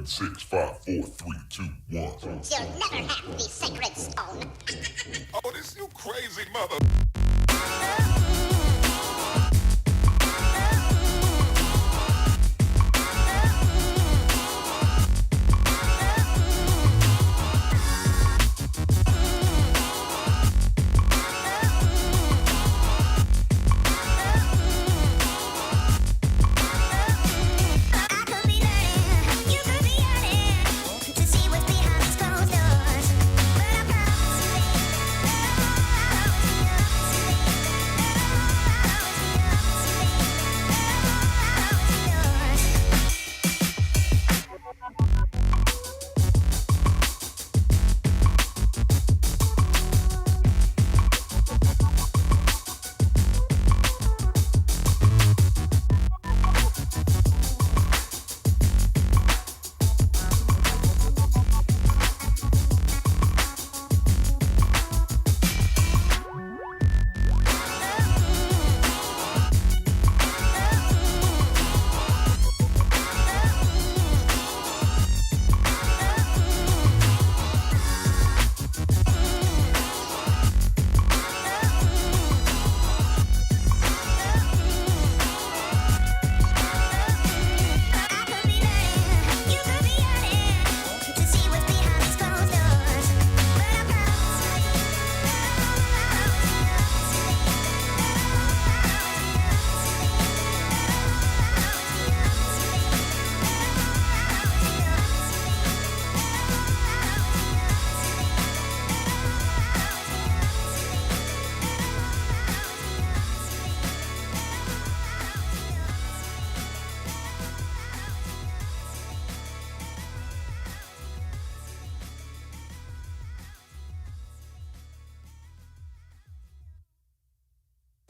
6, 5, 4, 3, 2, 1. You'll never have the sacred stone. Oh, this you crazy mother.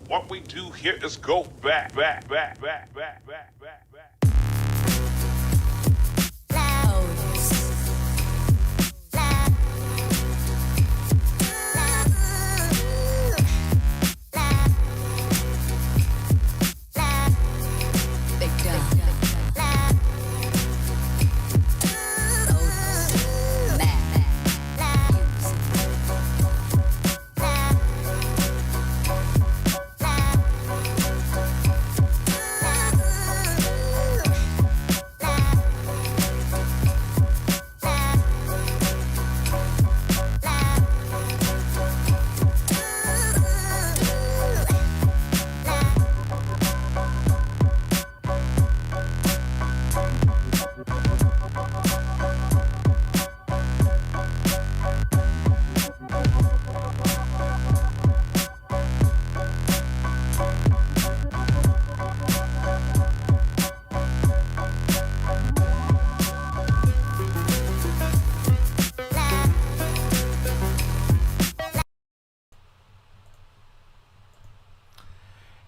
What we do here is go back.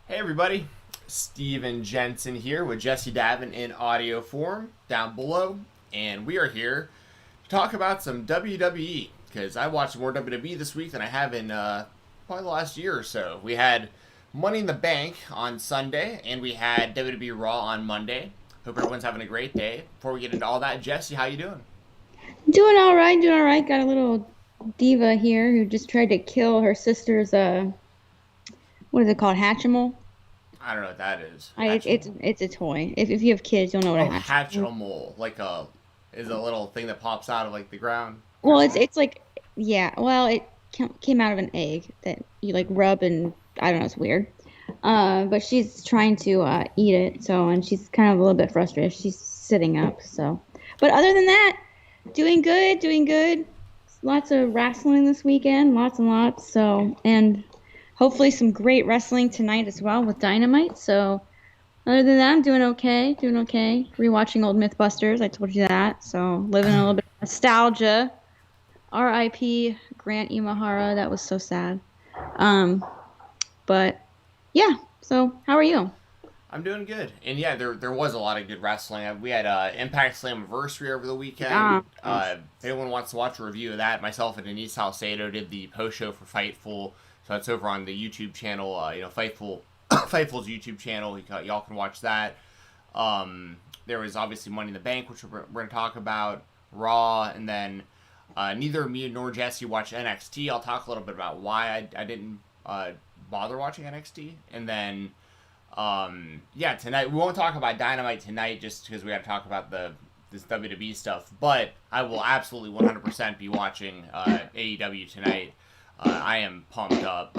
Hey everybody, Steven Jensen here with Jessi Davin in audio form down below, and we are here to talk about some WWE, because I watched more WWE this week than I have in probably the last year or so. We had Money in the Bank on Sunday, and we had WWE Raw on Monday. Hope everyone's having a great day. Before we get into all that, Jessi, how you doing? Doing all right, doing all right. Got a little diva here who just tried to kill her sister's, what is it called, Hatchimal? I don't know what that is. It's a toy. If you have kids, you'll know what a Hatchimal, like is a little thing that pops out of like the ground. Well, it's like, yeah. Well, it came out of an egg that you like rub, and I don't know. It's weird. But she's trying to eat it, and she's kind of a little bit frustrated. She's sitting up, so. But other than that, doing good, doing good. Lots of wrestling this weekend, lots and lots. So, and hopefully some great wrestling tonight as well with Dynamite. So, other than that, I'm doing okay, doing okay. Rewatching old Mythbusters, I told you that. So, living a little bit of nostalgia. R.I.P. Grant Imahara, that was so sad. But yeah. So, how are you? I'm doing good. And yeah, there was a lot of good wrestling. We had Impact Slammiversary over the weekend. If anyone wants to watch a review of that, myself and Denise Salcedo did the post-show for Fightful. So that's over on the YouTube channel, Fightful's YouTube channel. Y'all can watch that. there was obviously Money in the Bank, which we're going to talk about, Raw, and then neither me nor Jessi watched NXT. I'll talk a little bit about why I didn't bother watching NXT. And then, tonight, we won't talk about Dynamite tonight just because we got to talk about this WWE stuff, but I will absolutely 100% be watching AEW tonight. I am pumped up.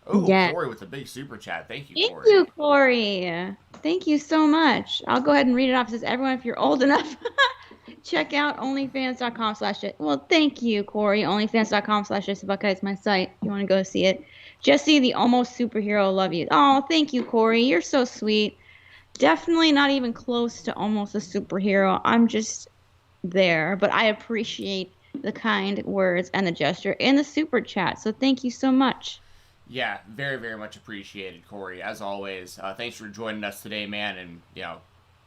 Corey with a big super chat. Thank you, Corey. Thank you, Corey. Thank you so much. I'll go ahead and read it off. It says, everyone, if you're old enough, check out onlyfans.com/. Well, thank you, Corey. Onlyfans.com/JessiBuckeye is my site. If you want to go see it. Jessi, the almost superhero, love you. Oh, thank you, Corey. You're so sweet. Definitely not even close to almost a superhero. I'm just there, but I appreciate the kind words and the gesture and the super chat. So thank you so much. Yeah, very, very much appreciated, Corey. As always, thanks for joining us today, man, and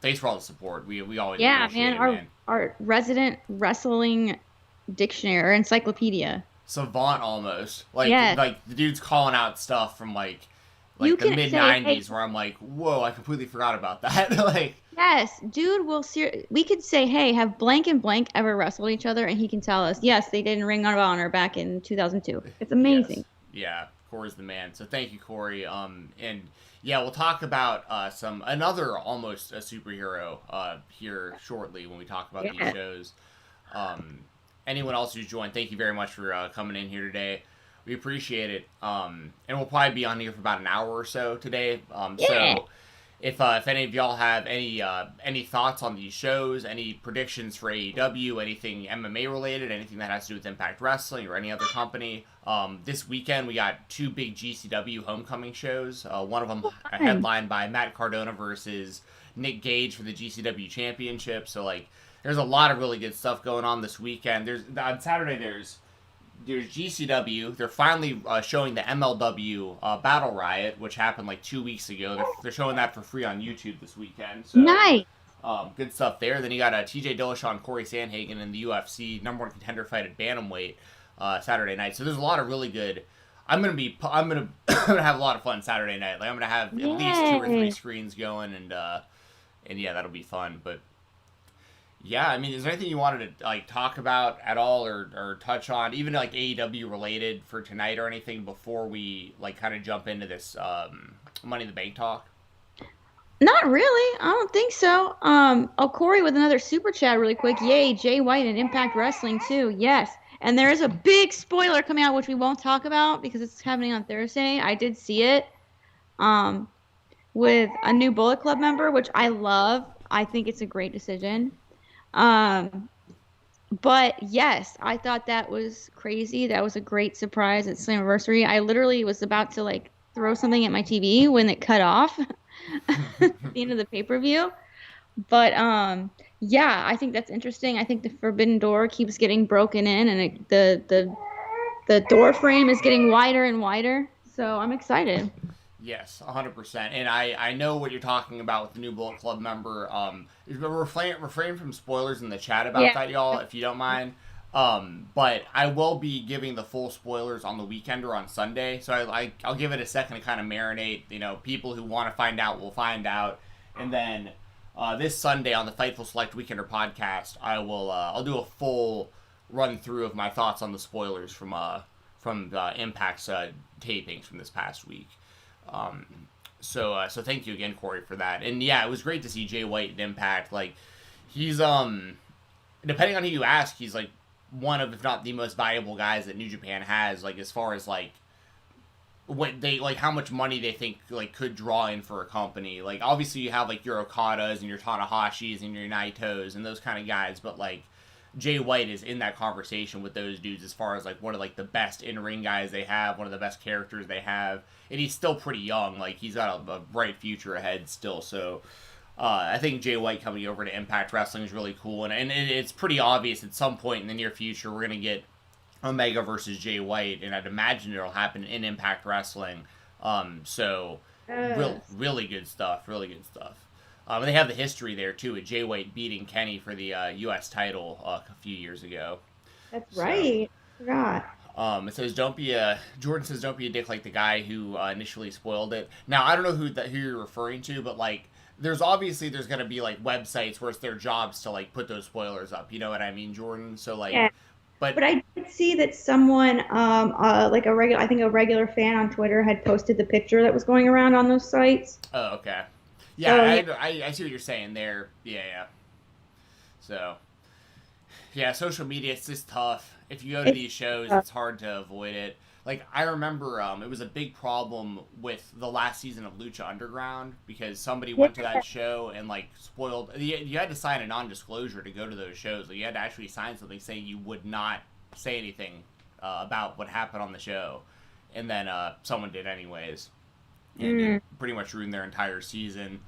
thanks for all the support. We always appreciate it, man. Our resident wrestling dictionary or encyclopedia. Savant almost. Like the dude's calling out stuff from like the mid '90s where I'm like, whoa, I completely forgot about that. Yes, dude we could say, hey, have blank and blank ever wrestled each other, and he can tell us, yes, they did in Ring of Honor back in 2002. It's amazing. Yes. Yeah. Corey's the man. So thank you, Corey. And we'll talk about another almost a superhero here shortly when we talk about these shows. Anyone else who's joined, thank you very much for coming in here today. We appreciate it. And we'll probably be on here for about an hour or so today. So if any of y'all have any thoughts on these shows, any predictions for AEW, anything MMA related, anything that has to do with Impact Wrestling or any other company, this weekend we got 2 big GCW homecoming shows. One of them headlined by Matt Cardona versus Nick Gage for the GCW Championship. So there's a lot of really good stuff going on this weekend. On Saturday there's GCW. They're finally showing the MLW Battle Riot, which happened 2 weeks ago. They're showing that for free on YouTube this weekend. So, nice. Good stuff there. Then you got TJ Dillashaw and Corey Sandhagen in the UFC #1 contender fight at bantamweight Saturday night. So there's a lot of really good. I'm gonna have a lot of fun Saturday night. I'm gonna have at least 2 or 3 screens going, and that'll be fun. But yeah, I mean, is there anything you wanted to talk about at all or touch on, even AEW related for tonight or anything before we kind of jump into this Money in the Bank talk? Not really. I don't think so. Corey with another super chat really quick. Yay, Jay White and Impact Wrestling too. Yes. And there is a big spoiler coming out, which we won't talk about because it's happening on Thursday. I did see it with a new Bullet Club member, which I love. I think it's a great decision. But yes, I thought that was crazy. That was a great surprise at Slammiversary. I literally was about to throw something at my TV when it cut off at the end of the pay-per-view. But I think that's interesting. I think the forbidden door keeps getting broken in, and the door frame is getting wider and wider. So I'm excited. Yes, 100%. And I know what you're talking about with the new Bullet Club member. Refrain from spoilers in the chat about that, y'all, if you don't mind. But I will be giving the full spoilers on the weekend or on Sunday. So I'll give it a second to kind of marinate. People who want to find out will find out. And then this Sunday on the Fightful Select Weekender podcast, I'll do a full run through of my thoughts on the spoilers from Impact's tapings from this past week. So thank you again, Corey, for that. And yeah, it was great to see Jay White in Impact. He's depending on who you ask, he's one of, if not the most valuable guys that New Japan has. As far as what they how much money they think could draw in for a company. Obviously you have your Okadas and your Tanahashis and your Naitos and those kind of guys, but Jay White is in that conversation with those dudes as far as one of the best in-ring guys they have, one of the best characters they have, and he's still pretty young. He's got a bright future ahead still. So I think Jay White coming over to Impact Wrestling is really cool, and it's pretty obvious at some point in the near future we're gonna get Omega versus Jay White, and I'd imagine it'll happen in Impact Wrestling. Really good stuff. Really good stuff. They have the history there, too, with Jay White beating Kenny for the U.S. title a few years ago. That's right. I forgot. It says, Jordan says, don't be a dick like the guy who initially spoiled it. Now, I don't know who you're referring to, but, there's obviously there's gonna be like websites where it's their jobs to like put those spoilers up. You know what I mean, Jordan? So like, Yeah. but But I did see that someone, like a regular, I think a regular fan on Twitter had posted the picture that was going around on those sites. oh, okay, yeah, So yeah, I see what you're saying there. Yeah, yeah. So yeah, social media, it's just tough. If you go to it's these shows, uh, it's hard to avoid it. Like I remember, it was a big problem with the last season of Lucha Underground because somebody yeah, went to that show and like spoiled. You had to sign a non-disclosure to go to those shows. Like, you had to actually sign something saying you would not say anything about what happened on the show, and then someone did anyways, and it mm, pretty much ruined their entire season.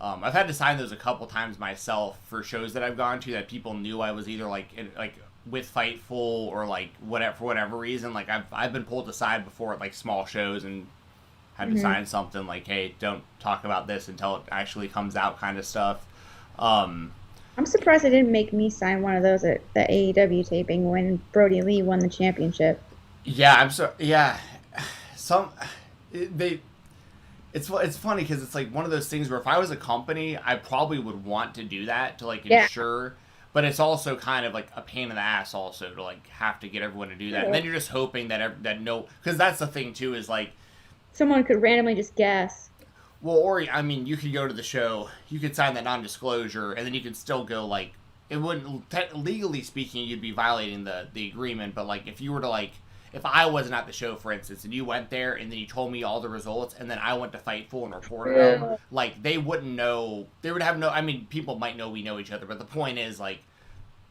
I've had to sign those a couple times myself for shows that I've gone to that people knew I was either like with Fightful or like whatever for whatever reason. Like I've been pulled aside before at like small shows and had to hmm sign something like, hey, don't talk about this until it actually comes out, kind of stuff. Um, I'm surprised they didn't make me sign one of those at the AEW taping when Brody Lee won the championship. yeah, I'm so yeah. Some they it's funny because it's like one of those things where if I was a company, I probably would want to do that to like Yeah. ensure, but it's also kind of like a pain in the ass also to like have to get everyone to do that, and then you're just hoping that that no, because that's the thing too is like, Someone could randomly just guess. well, or I mean, you could go to the show, you could sign that non-disclosure, and then you could still go like it wouldn't legally speaking you'd be violating the agreement, but like if you were to like if I wasn't at the show, for instance, and you went there and then you told me all the results, and then I went to Fightful and reported them, Yeah. like they wouldn't know. They would have no. I mean, people might know we know each other, but the point is, like,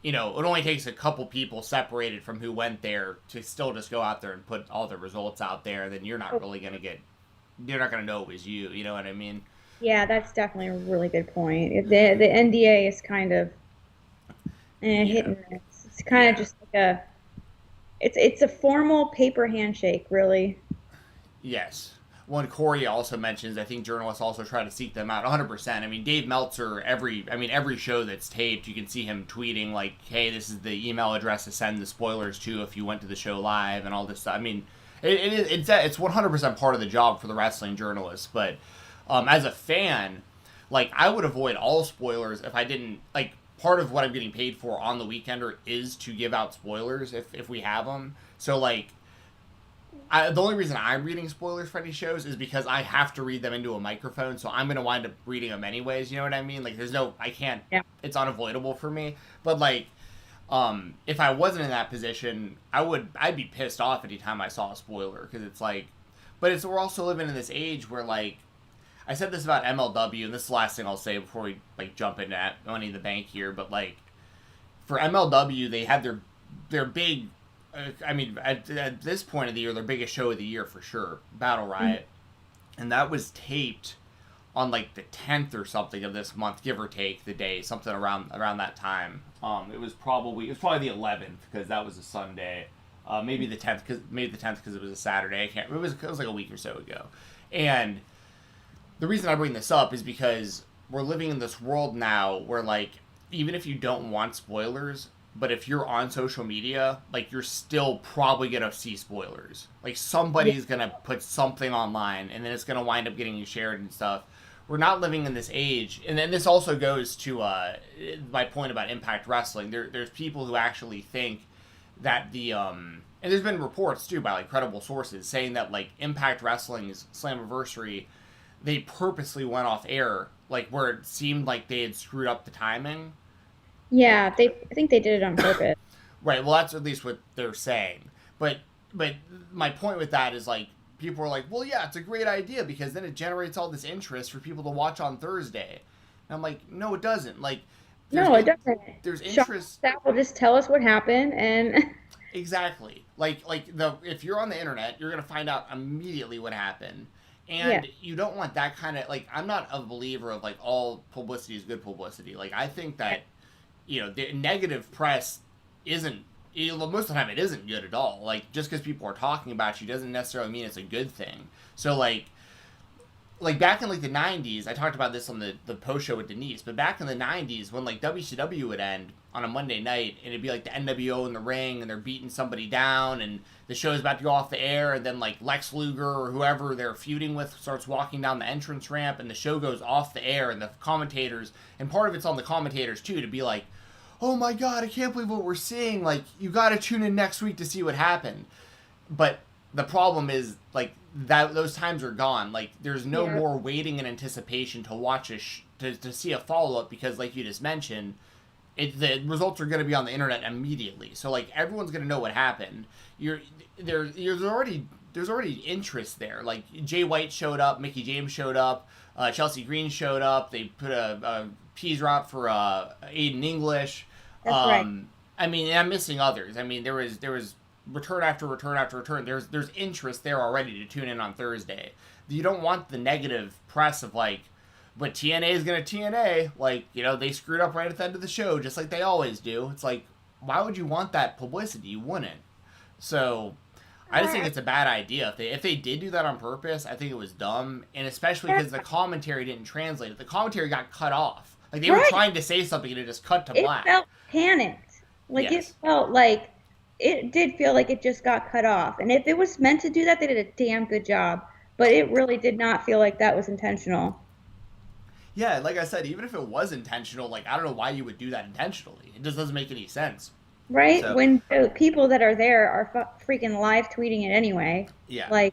it only takes a couple people separated from who went there to still just go out there and put all the results out there. Then you're not really gonna get. You're not gonna know it was you. You know what I mean? Yeah, that's definitely a really good point. The NDA is kind of hit Yeah. and miss. It's kind of Yeah. just like it's a formal paper handshake, really. Yes. One Corey also mentions, I think journalists also try to seek them out 100%. I mean, Dave Meltzer, every show that's taped, you can see him tweeting like, "Hey, this is the email address to send the spoilers to if you went to the show live," and all this stuff. I mean, it's 100% part of the job for the wrestling journalist. But as a fan, like I would avoid all spoilers if I didn't like. Part of what I'm getting paid for on the Weekender is to give out spoilers if we have them. So like the only reason I'm reading spoilers for any shows is because I have to read them into a microphone, so I'm gonna wind up reading them anyways. You know what I mean? Like, I can't. Yeah. It's unavoidable for me. But like, if I wasn't in that position, I'd be pissed off anytime I saw a spoiler because it's like, but we're also living in this age where like, I said this about MLW, and this is the last thing I'll say before we like jump into Money in the Bank here, but like, for MLW, they had their big. I mean, at this point of the year, their biggest show of the year for sure, Battle Riot, and that was taped on like the 10th or something of this month, give or take the day, something around that time. It was probably the 11th because that was a Sunday, maybe the 10th because it was a Saturday. I can't. It was like a week or so ago, and the reason I bring this up is because we're living in this world now where like even if you don't want spoilers, but if you're on social media, like you're still probably gonna see spoilers. Like Yeah. somebody's gonna put something online and then it's gonna wind up getting shared and stuff. We're not living in this age, and then this also goes to my point about Impact Wrestling. There's people who actually think that and there's been reports too by like credible sources saying that like Impact Wrestling's Slammiversary, they purposely went off air like where it seemed like they had screwed up the timing. Yeah, I think they did it on purpose. Right. Well, that's at least what they're saying. But my point with that is like people are like, well, yeah, it's a great idea because then it generates all this interest for people to watch on Thursday. And I'm like, no, it doesn't. Like, No, it doesn't. there's Sean interest. Staff will just tell us what happened, and Exactly. Like if you're on the internet, you're gonna find out immediately what happened. yeah, And you don't want that kind of like I'm not a believer of like all publicity is good publicity. Like I think that the negative press isn't most of the time it isn't good at all. Like just because people are talking about you doesn't necessarily mean it's a good thing. So like like back in like the 90s, I talked about this on the post show with Denise, but back in the 90s when like WCW would end on a Monday night and it'd be like the NWO in the ring and they're beating somebody down and the show's about to go off the air and then like Lex Luger or whoever they're feuding with starts walking down the entrance ramp and the show goes off the air and the commentators, and part of it's on the commentators too, to be like, oh my god, I can't believe what we're seeing, like you gotta tune in next week to see what happened. But the problem is like that those times are gone. Like there's no more waiting and anticipation to watch to see a follow up, because like you just mentioned, the results are going to be on the internet immediately. So like everyone's going to know what happened. There's already interest there. Like Jay White showed up, Mickey James showed up, Chelsea Green showed up. They put a peas drop for Aiden English. That's right. I mean, I'm missing others. I mean, there was return after return after return. There's interest there already to tune in on Thursday. You don't want the negative press of like, but TNA is going to TNA. Like, you know, they screwed up right at the end of the show, just like they always do. It's like, why would you want that publicity? You wouldn't. So, I just think it's a bad idea. If they did do that on purpose, I think it was dumb. And especially because the commentary didn't translate it. The commentary got cut off. Like, they were trying to say something and it just cut to black. It felt panicked. Like, It felt like, it did feel like it just got cut off. And if it was meant to do that, they did a damn good job. But it really did not feel like that was intentional. Yeah, like I said, even if it was intentional, like, I don't know why you would do that intentionally. It just doesn't make any sense. Right? So, when the people that are there are freaking live tweeting it anyway. Yeah. Like,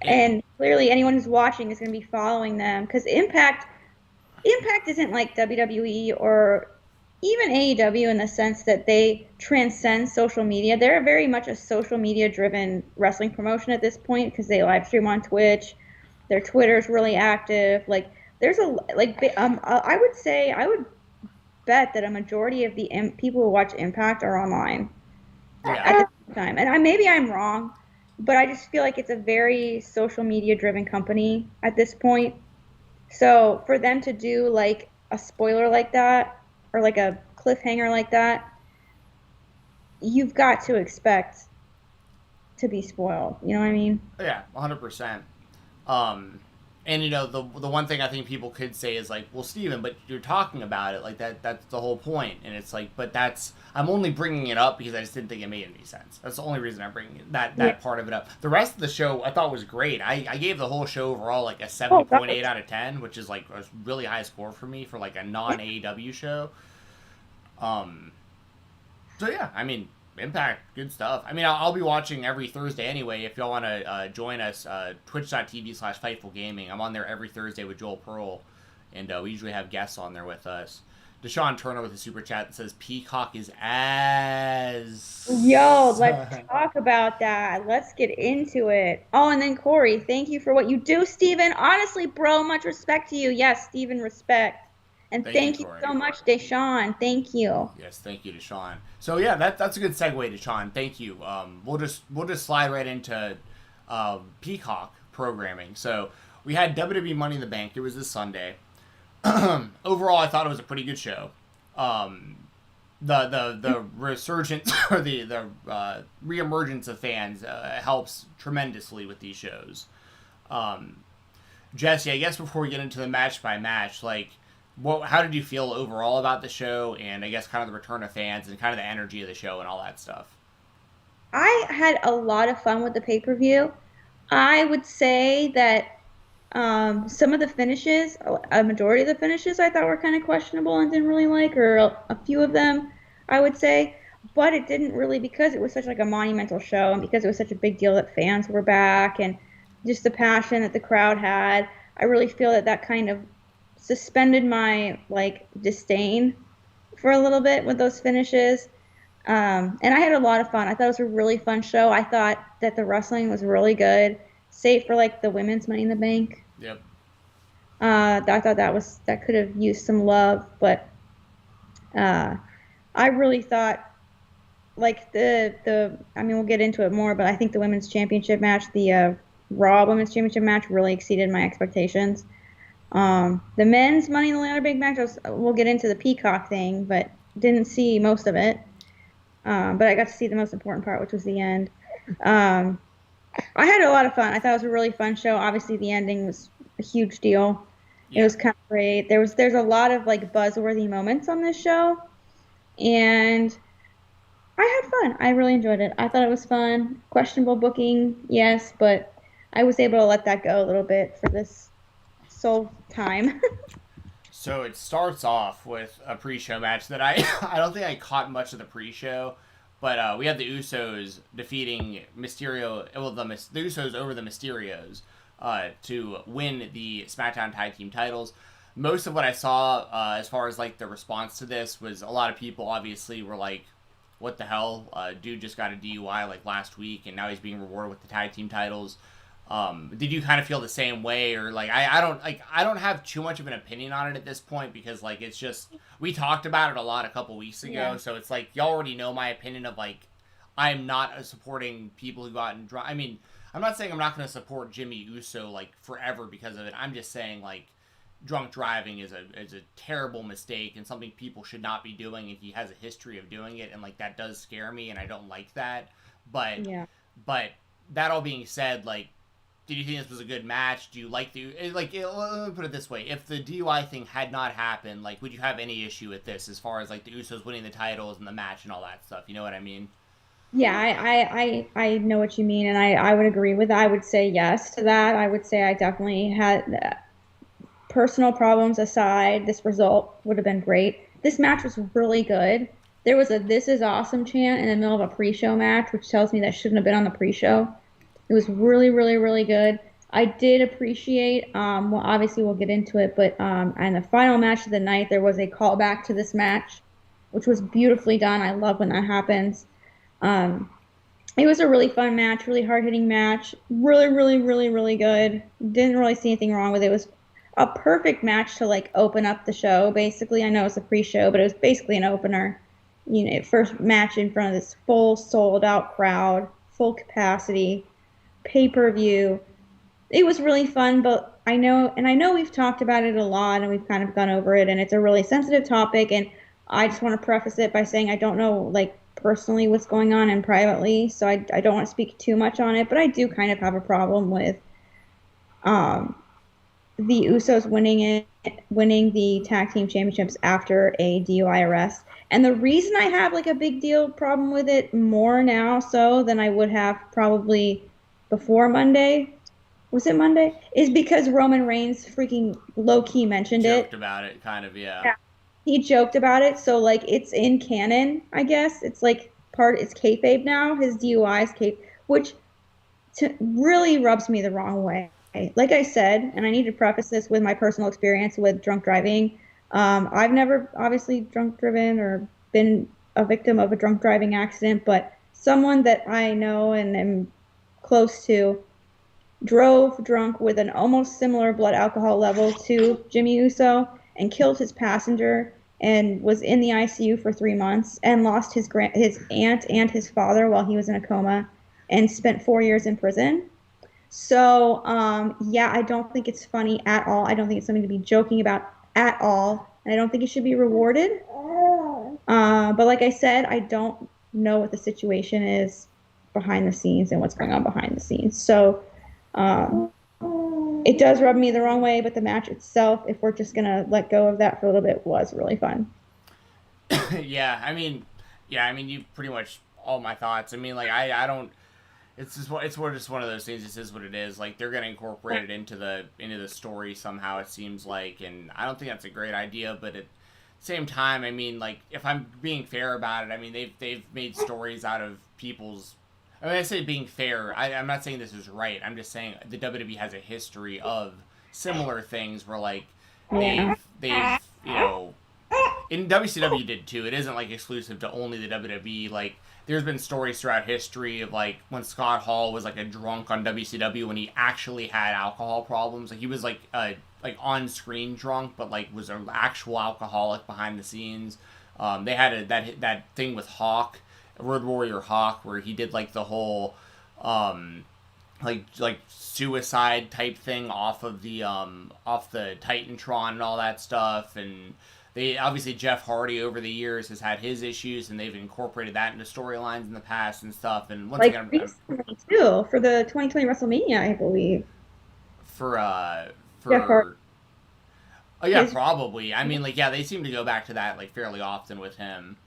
and clearly anyone who's watching is going to be following them. Because Impact isn't like WWE or even AEW in the sense that they transcend social media. They're very much a social media driven wrestling promotion at this point because they live stream on Twitch. Their Twitter's really active. Like, there's I would bet that a majority of the people who watch Impact are online at the time. And maybe I'm wrong, but I just feel like it's a very social media driven company at this point. So for them to do like a spoiler like that or like a cliffhanger like that, you've got to expect to be spoiled. You know what I mean? Yeah, 100%. And, you know, the one thing I think people could say is, like, well, Steven, but you're talking about it. Like, that's the whole point. And it's like, but I'm only bringing it up because I just didn't think it made any sense. That's the only reason I'm bringing that part of it up. The rest of the show I thought was great. I gave the whole show overall, like, a 7.8 out of 10, which is, like, a really high score for me for, like, a non-AEW show. So, yeah, I mean, Impact, good stuff. I mean, I'll be watching every Thursday anyway. If y'all want to join us, twitch.tv/FightfulGaming. I'm on there every Thursday with Joel Pearl, and we usually have guests on there with us. Deshaun Turner with a super chat that says Peacock is ass. Yo, let's talk about that. Let's get into it. Oh, and then Corey, thank you for what you do, Steven. Honestly, bro, much respect to you. Yes, Steven, respect. And thank you so much, Deshaun. Thank you. Yes, thank you, Deshaun. So yeah, that's a good segue, Deshaun. Thank you. We'll just slide right into Peacock programming. So we had WWE Money in the Bank. It was this Sunday. Overall, I thought it was a pretty good show. The resurgence or the reemergence of fans helps tremendously with these shows. Jessi, I guess before we get into the match by match, like, how did you feel overall about the show, and I guess kind of the return of fans and kind of the energy of the show and all that stuff? I had a lot of fun with the pay-per-view. I would say that some of the finishes, a majority of the finishes, I thought were kind of questionable and didn't really like, or a few of them, I would say. But it didn't really, because it was such like a monumental show, and because it was such a big deal that fans were back, and just the passion that the crowd had. I really feel that kind of suspended my like disdain for a little bit with those finishes. And I had a lot of fun. I thought it was a really fun show. I thought that the wrestling was really good, save for like the women's Money in the Bank. Yep. I thought that could have used some love, but I really thought like the I mean, we'll get into it more, but I think the women's championship match, the Raw women's championship match, really exceeded my expectations. The men's Money in the Bank match, we'll get into the Peacock thing, but didn't see most of it. But I got to see the most important part, which was the end. I had a lot of fun. I thought it was a really fun show. Obviously, the ending was a huge deal. It Yeah. was kind of great. There's a lot of like buzzworthy moments on this show, and I had fun. I really enjoyed it. I thought it was fun. Questionable booking, yes, but I was able to let that go a little bit for this sole time. So it starts off with a pre-show match that I I don't think I caught much of the pre-show, but we had the Usos defeating Mysterio. Well, the Usos over the Mysterios to win the SmackDown Tag Team titles. Most of what I saw as far as like the response to this was a lot of people obviously were like, "What the hell? Dude just got a DUI like last week, and now he's being rewarded with the tag team titles." Did you kind of feel the same way, or like I don't have too much of an opinion on it at this point because like it's just we talked about it a lot a couple weeks ago, Yeah. so it's like y'all already know my opinion of like I'm not supporting people who go out and drive. I mean, I'm not saying I'm not going to support Jimmy Uso like forever because of it. I'm just saying like drunk driving is a terrible mistake and something people should not be doing, and he has a history of doing it, and like that does scare me and I don't like that. But Yeah. but that all being said, like did you think this was a good match? Do you like let me put it this way: if the DUI thing had not happened, like, would you have any issue with this as far as like the Usos winning the titles and the match and all that stuff? You know what I mean? Yeah, I know what you mean, and I would agree with that. I would say yes to that. I would say I definitely had personal problems aside, this result would have been great. This match was really good. There was a "This is awesome" chant in the middle of a pre-show match, which tells me that shouldn't have been on the pre-show. It was really, really, really good. I did appreciate, well, obviously we'll get into it, but in the final match of the night, there was a callback to this match, which was beautifully done. I love when that happens. Um, it was a really fun match, really hard-hitting match. Really, really, really, really good. Didn't really see anything wrong with it. It was a perfect match to like open up the show, basically. I know it's a pre-show, but it was basically an opener. You know, first match in front of this full sold-out crowd, full capacity, pay-per-view. It was really fun, but I know we've talked about it a lot and we've kind of gone over it, and it's a really sensitive topic, and I just want to preface it by saying I don't know like personally what's going on and privately, so I don't want to speak too much on it, but I do kind of have a problem with um the Usos winning the tag team championships after a DUI arrest. And the reason I have like a big deal problem with it more now so than I would have probably before Monday, was it Monday? Is because Roman Reigns freaking low key mentioned Joked it. about it, kind of, yeah. Yeah. He joked about it, so like it's in canon, I guess. It's like it's kayfabe now. His DUI is kayfabe, which really rubs me the wrong way. Like I said, and I need to preface this with my personal experience with drunk driving. I've never obviously drunk driven or been a victim of a drunk driving accident, but someone that I know and am close to drove drunk with an almost similar blood alcohol level to Jimmy Uso and killed his passenger and was in the ICU for 3 months and lost his aunt and his father while he was in a coma and spent 4 years in prison. So, yeah, I don't think it's funny at all. I don't think it's something to be joking about at all. And I don't think it should be rewarded. But like I said, I don't know what the situation is behind the scenes and what's going on behind the scenes. So, um, it does rub me the wrong way, but the match itself, if we're just gonna let go of that for a little bit, was really fun. Yeah, I mean, you pretty much all my thoughts. I mean, like I don't. It's just just one of those things. This is what it is. Like they're gonna incorporate it into the story somehow. It seems like, and I don't think that's a great idea. But at the same time, I mean, like if I'm being fair about it, I mean they've made stories out of people's. I mean, I say being fair. I'm not saying this is right. I'm just saying the WWE has a history of similar things where like Yeah. they've you know in WCW did too. It isn't like exclusive to only the WWE. Like there's been stories throughout history of like when Scott Hall was like a drunk on WCW when he actually had alcohol problems. Like he was like on screen drunk, but like was an actual alcoholic behind the scenes. They had that thing with Hawk, Road Warrior Hawk, where he did like the whole like suicide type thing off the Titantron and all that stuff. And they obviously Jeff Hardy over the years has had his issues, and they've incorporated that into storylines in the past and stuff. And once Like again, recently too, for the 2020 WrestleMania, I believe. for Jeff Hardy. for. Oh yeah, His- probably. I mean, like, yeah, they seem to go back to that like fairly often with him,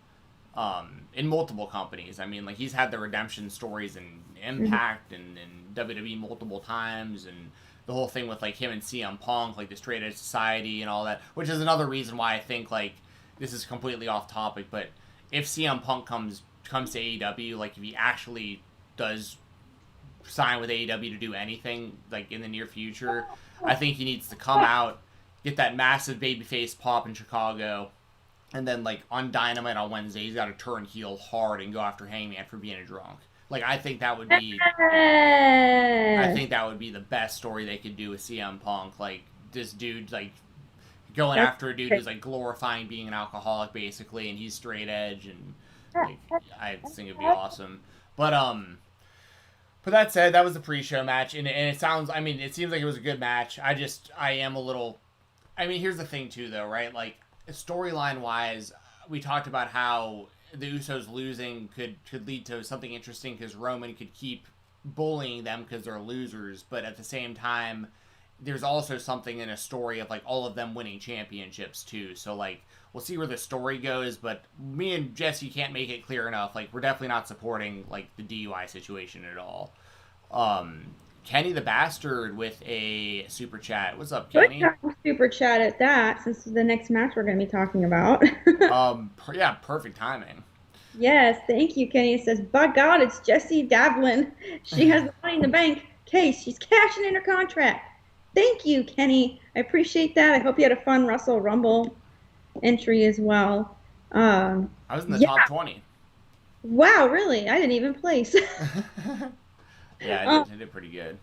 in multiple companies. I mean, like, he's had the redemption stories in Impact and WWE multiple times, and the whole thing with like him and CM Punk, like the Straight Edge Society and all that, which is another reason why I think like this is completely off topic, but if CM Punk comes to AEW, like if he actually does sign with AEW to do anything like in the near future, I think he needs to come out, get that massive babyface pop in Chicago, and then like on Dynamite on Wednesday, he's got to turn heel hard and go after Hangman for being a drunk. Like I think that would be the best story they could do with CM Punk. Like this dude like going after a dude who's like glorifying being an alcoholic basically, and he's straight edge, and like I think it'd be awesome. But that said, that was the pre-show match, and it sounds. I mean, it seems like it was a good match. I am a little. I mean, here's the thing too, though, right? Like storyline wise, we talked about how the Usos losing could lead to something interesting because Roman could keep bullying them because they're losers, but at the same time, there's also something in a story of like all of them winning championships too. So like we'll see where the story goes, but me and Jessi can't make it clear enough. Like we're definitely not supporting like the DUI situation at all. Kenny the Bastard with a super chat. What's up, Kenny? Super chat at that, since the next match we're going to be talking about. Yeah, perfect timing. Yes, thank you, Kenny. It says, by God, it's Jessi Davlin. She has the Money in the Bank case. She's cashing in her contract. Thank you, Kenny. I appreciate that. I hope you had a fun Russell Rumble entry as well. I was in the top 20. Wow, really? I didn't even place. Yeah, I did pretty good.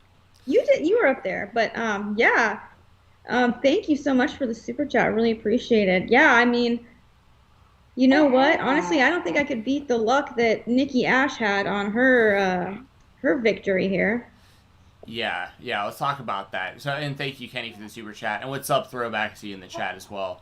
You were up there, but yeah. Thank you so much for the super chat. Really appreciate it. Yeah, I mean, you know what? Honestly, I don't think I could beat the luck that Nikki Ash had on her victory here. Yeah, let's talk about that. So, and thank you, Kenny, for the super chat. And what's up, Throwback? See you in the chat as well.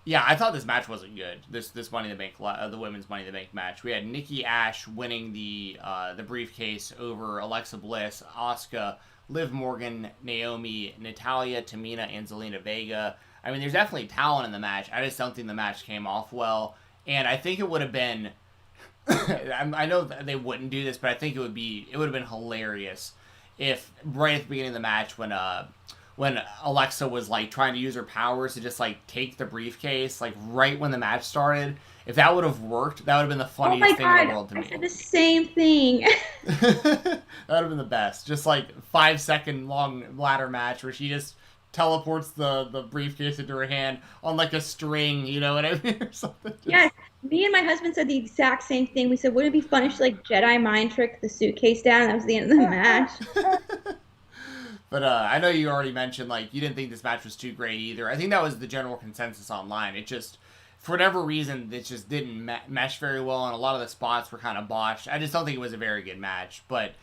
Yeah, I thought this match wasn't good. This Money in the Bank, the women's Money in the Bank match. We had Nikki Ash winning the briefcase over Alexa Bliss, Asuka, Liv Morgan, Naomi, Natalya, Tamina, and Zelina Vega. I mean, there's definitely talent in the match. I just don't think the match came off well. And I think it would have been. I know that they wouldn't do this, but I think it would have been hilarious if right at the beginning of the match when Alexa was like trying to use her powers to just like take the briefcase, like right when the match started, if that would have worked, that would have been the funniest thing in the world to me. I said the same thing. That would have been the best. Just like 5-second long ladder match where she just teleports the briefcase into her hand on like a string, you know what I mean, or something. Yeah, me and my husband said the exact same thing. We said, wouldn't it be fun if she like Jedi mind tricked the suitcase down? That was the end of the match. But I know you already mentioned, like, you didn't think this match was too great either. I think that was the general consensus online. It just, for whatever reason, it just didn't mesh very well, and a lot of the spots were kind of botched. I just don't think it was a very good match. But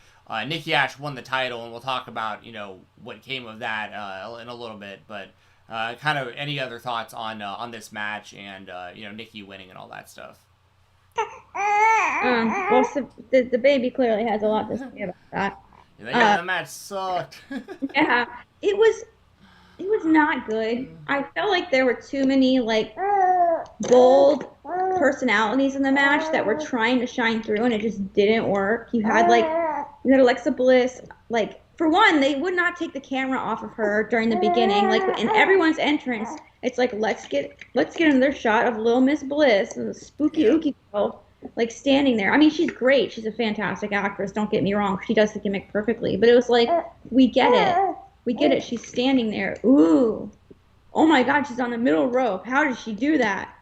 Nikki Ash won the title, and we'll talk about, you know, what came of that in a little bit. But kind of any other thoughts on this match and, you know, Nikki winning and all that stuff? Well, so the baby clearly has a lot to say about that. Yeah, the match sucked. Yeah, it was not good. I felt like there were too many like bold personalities in the match that were trying to shine through, and it just didn't work. You had Alexa Bliss, like, for one, they would not take the camera off of her during the beginning. Like in everyone's entrance, it's like let's get another shot of Lil Miss Bliss and the spooky ooky girl, like standing there. I mean, she's great. She's a fantastic actress. Don't get me wrong. She does the gimmick perfectly. But it was like, we get it. We get it. She's standing there. Ooh. Oh my God, she's on the middle rope. How did she do that?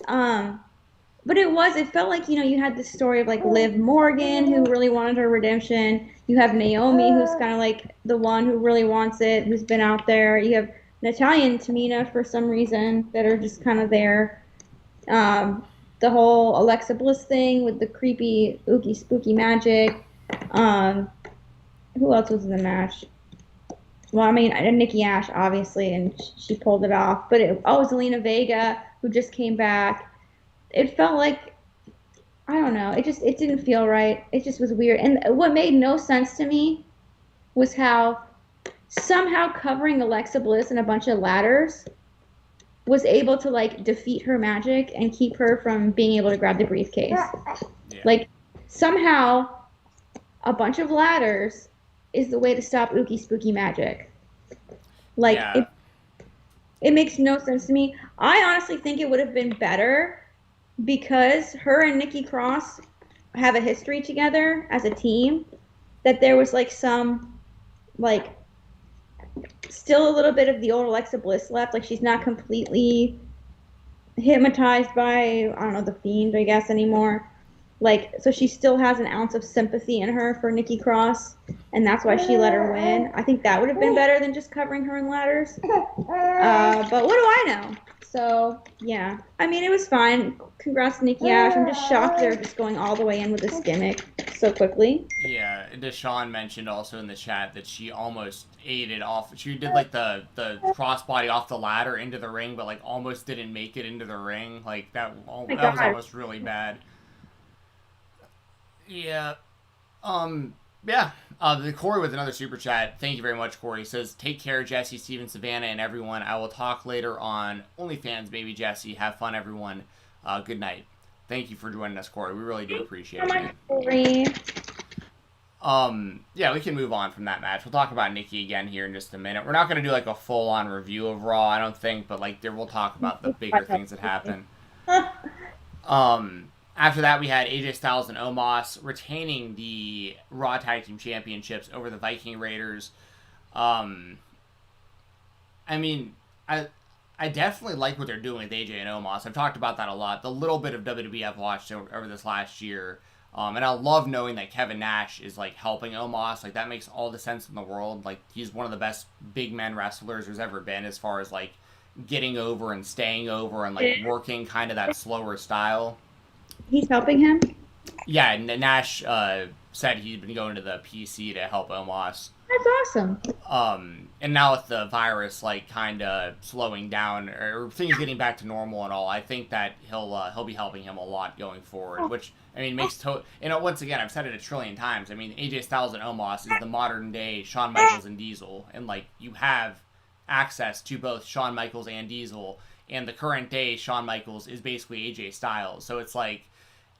But it felt like, you know, you had this story of like Liv Morgan, who really wanted her redemption. You have Naomi, who's kind of like the one who really wants it, who's been out there. You have Natalya and Tamina for some reason that are just kind of there. The whole Alexa Bliss thing with the creepy, ooky, spooky magic. Who else was in the match? Well, I mean, Nikki Ash, obviously, and she pulled it off. But Zelina Vega, who just came back. It felt like, I don't know, it didn't feel right. It just was weird. And what made no sense to me was how somehow covering Alexa Bliss in a bunch of ladders was able to like defeat her magic and keep her from being able to grab the briefcase. Yeah. Like somehow a bunch of ladders is the way to stop Ookie Spooky magic. Like Yeah. it makes no sense to me. I honestly think it would have been better because her and Nikki Cross have a history together as a team, that there was like some like still a little bit of the old Alexa Bliss left. Like she's not completely hypnotized by, I don't know, the Fiend, I guess, anymore. Like, so she still has an ounce of sympathy in her for Nikki Cross, and that's why she let her win. I think that would have been better than just covering her in ladders. But what do I know? So, yeah. I mean, it was fine. Congrats to Nikki Ash. I'm just shocked they're just going all the way in with this gimmick so quickly. Yeah, Deshaun mentioned also in the chat that she almost ate it off. She did like the crossbody off the ladder into the ring, but like almost didn't make it into the ring. Like that was almost really bad. Yeah. Yeah. The Corey with another super chat. Thank you very much, Corey. He says, take care, Jessi, Steven, Savannah, and everyone. I will talk later on OnlyFans, baby Jessi. Have fun, everyone. Good night. Thank you for joining us, Corey. We really do appreciate it. Corey. Yeah, we can move on from that match. We'll talk about Nikki again here in just a minute. We're not going to do like a full-on review of Raw, I don't think, but like we'll talk about the bigger things that happen. After that, we had AJ Styles and Omos retaining the Raw Tag Team Championships over the Viking Raiders. I mean, I definitely like what they're doing with AJ and Omos. I've talked about that a lot. The little bit of WWE I've watched over this last year. And I love knowing that Kevin Nash is, like, helping Omos. Like, that makes all the sense in the world. Like, he's one of the best big men wrestlers there's ever been as far as, like, getting over and staying over and, like, working kind of that slower style. He's helping him? Yeah, Nash said he'd been going to the PC to help Omos. That's awesome. And now with the virus, like, kind of slowing down, or things getting back to normal and all, I think that he'll be helping him a lot going forward, which, I mean, makes once again, I've said it a trillion times, I mean, AJ Styles and Omos is the modern-day Shawn Michaels and Diesel, and, like, you have access to both Shawn Michaels and Diesel, and the current day Shawn Michaels is basically AJ Styles, so it's like,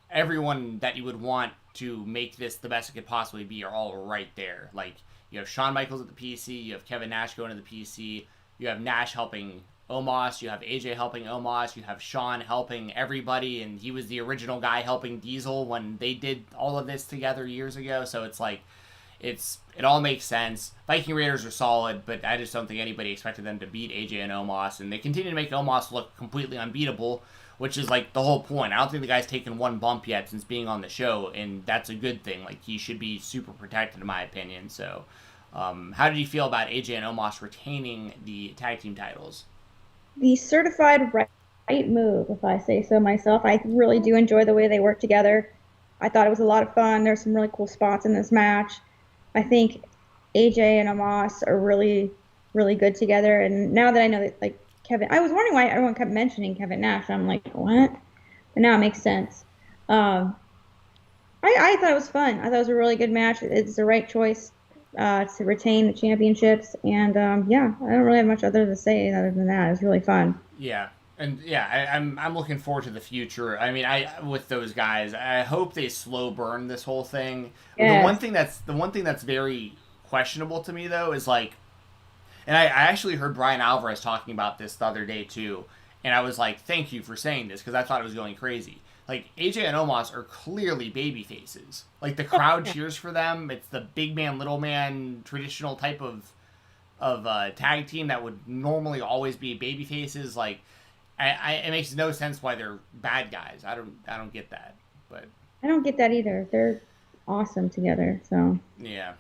everyone that you would want to make this the best it could possibly be are all right there. Like, you have Shawn Michaels at the PC, you have Kevin Nash going to the PC, you have Nash helping Omos, you have AJ helping Omos, you have Shawn helping everybody, and he was the original guy helping Diesel when they did all of this together years ago, so it's like, it all makes sense. Viking Raiders are solid, but I just don't think anybody expected them to beat AJ and Omos, and they continue to make Omos look completely unbeatable, which is, like, the whole point. I don't think the guy's taken one bump yet since being on the show, and that's a good thing. Like, he should be super protected, in my opinion. So, how did you feel about AJ and Omos retaining the tag team titles? The certified right move, if I say so myself. I really do enjoy the way they work together. I thought it was a lot of fun. There's some really cool spots in this match. I think AJ and Omos are really, really good together. And now that I know that, like, I was wondering why everyone kept mentioning Kevin Nash. I'm like, what? But now it makes sense. I thought it was fun. I thought it was a really good match. It's the right choice to retain the championships. And, yeah, I don't really have much other to say other than that. It was really fun. Yeah. And, yeah, I'm looking forward to the future. I mean, with those guys, I hope they slow burn this whole thing. Yes. The one thing that's very questionable to me, though, is, like, and I actually heard Brian Alvarez talking about this the other day, too. And I was like, thank you for saying this, because I thought it was going crazy. Like, AJ and Omos are clearly baby faces. Like, the crowd cheers for them. It's the big man, little man, traditional type of tag team that would normally always be baby faces. Like, it makes no sense why they're bad guys. I don't get that. But I don't get that either. They're awesome together, so. Yeah.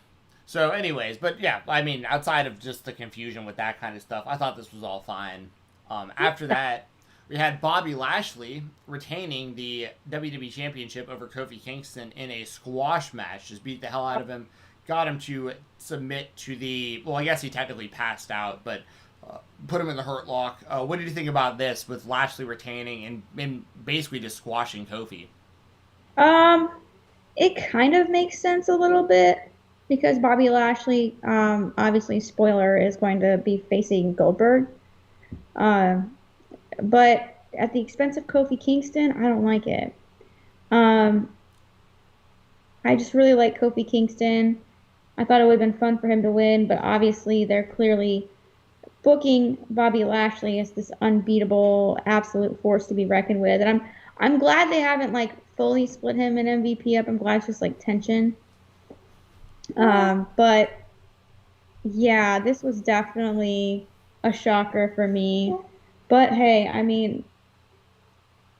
So anyways, but yeah, I mean, outside of just the confusion with that kind of stuff, I thought this was all fine. After that, we had Bobby Lashley retaining the WWE Championship over Kofi Kingston in a squash match. Just beat the hell out of him. Got him to submit to I guess he technically passed out, but put him in the Hurt Lock. What did you think about this with Lashley retaining and basically just squashing Kofi? It kind of makes sense a little bit. because Bobby Lashley, obviously, spoiler, is going to be facing Goldberg. Um, but at the expense of Kofi Kingston, I don't like it. Um, I just really like Kofi Kingston. I thought it would have been fun for him to win, but obviously they're clearly booking Bobby Lashley as this unbeatable, absolute force to be reckoned with. And I'm glad they haven't like fully split him and MVP up. I'm glad it's just like tension. But yeah, this was definitely a shocker for me. But hey, I mean,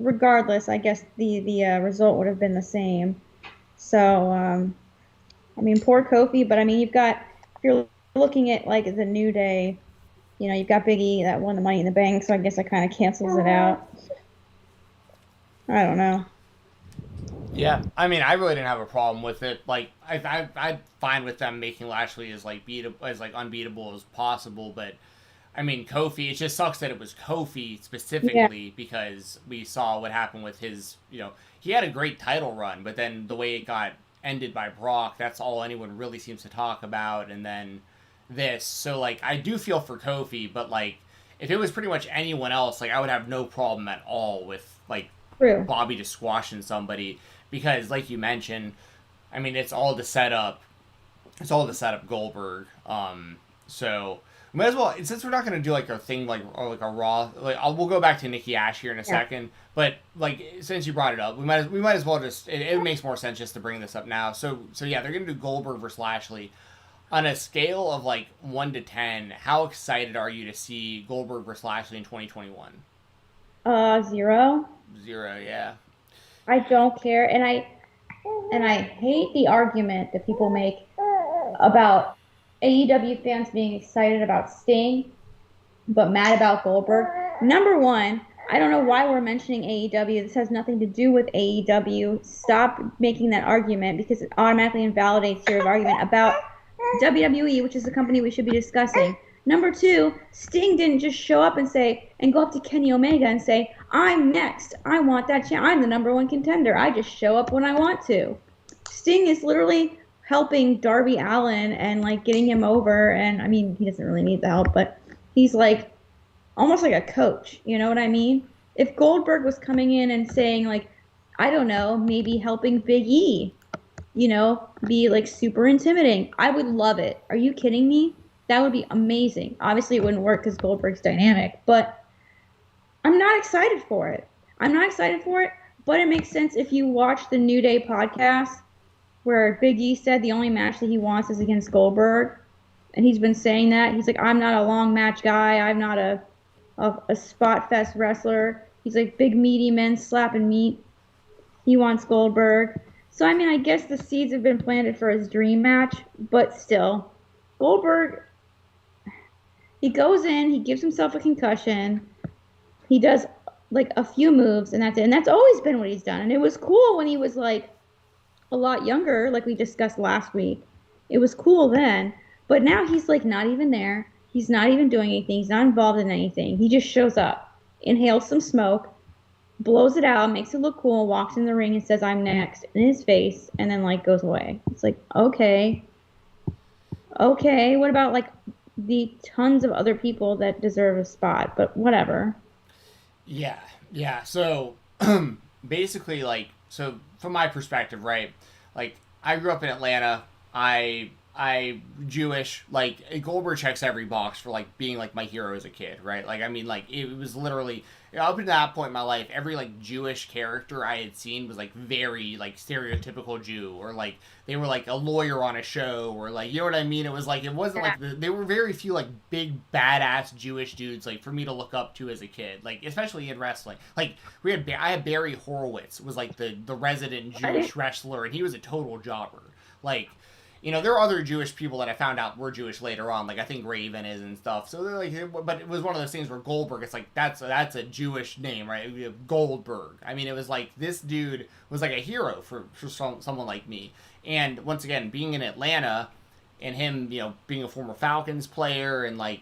regardless, I guess the result would have been the same. So I mean, poor Kofi, but I mean, you've got if you're looking at like the New Day, you know, you've got Big E that won the Money in the Bank, so I guess that kind of cancels it out. I don't know. Yeah, I mean, I really didn't have a problem with it. Like, I'm fine with them making Lashley as like unbeatable as possible. But I mean, Kofi. It just sucks that it was Kofi Yeah, specifically because we saw what happened with his. You know, he had a great title run, but then the way it got ended by Brock, that's all anyone really seems to talk about. And then this, so like, I do feel for Kofi, but like, if it was pretty much anyone else, like, I would have no problem at all with like true. Bobby just squashing somebody because, like you mentioned, I mean, it's all to set up. It's all to set up Goldberg. So we might as well, since we're not gonna do like our thing like or like a Raw. Like we'll go back to Nikki Ash here in a Yeah. second. But like since you brought it up, we might as well just. It makes more sense just to bring this up now. So yeah, they're gonna do Goldberg versus Lashley. On a scale of like 1 to 10, how excited are you to see Goldberg versus Lashley in 2021? 0. 0, yeah. I don't care, and I hate the argument that people make about AEW fans being excited about Sting, but mad about Goldberg. Number one, I don't know why we're mentioning AEW. This has nothing to do with AEW. Stop making that argument because it automatically invalidates your argument about WWE, which is the company we should be discussing. Number two, Sting didn't just show up and say, and go up to Kenny Omega and say, I'm next. I want that chance. I'm the number one contender. I just show up when I want to. Sting is literally helping Darby Allin and like getting him over. And I mean, he doesn't really need the help, but he's like almost like a coach. You know what I mean? If Goldberg was coming in and saying like, I don't know, maybe helping Big E, you know, be like super intimidating, I would love it. Are you kidding me? That would be amazing. Obviously, it wouldn't work because Goldberg's dynamic, but I'm not excited for it. I'm not excited for it, but it makes sense if you watch the New Day podcast where Big E said the only match that he wants is against Goldberg, and he's been saying that. He's like, I'm not a long match guy. I'm not a spot fest wrestler. He's like big meaty men slapping meat. He wants Goldberg. So I mean, I guess the seeds have been planted for his dream match, but still, Goldberg. He goes in, he gives himself a concussion, he does like a few moves, and that's it. And that's always been what he's done. And it was cool when he was like a lot younger, like we discussed last week. It was cool then, but now he's like not even there. He's not even doing anything. He's not involved in anything. He just shows up, inhales some smoke, blows it out, makes it look cool, walks in the ring and says, I'm next in his face, and then like goes away. It's like, okay. Okay, what about like the tons of other people that deserve a spot? But whatever. Yeah, yeah. So basically, like, so from my perspective, right? Like, I grew up in Atlanta. I Jewish. Like, Goldberg checks every box for like being like my hero as a kid, right? Like, I mean, like it was literally up to that point in my life, every like Jewish character I had seen was like very like stereotypical Jew, or like they were like a lawyer on a show, or like you know what I mean. It was like it wasn't like there were very few like big badass Jewish dudes like for me to look up to as a kid, like especially in wrestling. Like I had Barry Horowitz was like the resident Jewish wrestler, and he was a total jobber. Like, you know, there are other Jewish people that I found out were Jewish later on. Like, I think Raven is and stuff. So they're like, but it was one of those things where Goldberg, it's like, that's a Jewish name, right? Goldberg. I mean, it was like, this dude was like a hero for someone like me. And once again, being in Atlanta, and him, being a former Falcons player, and like,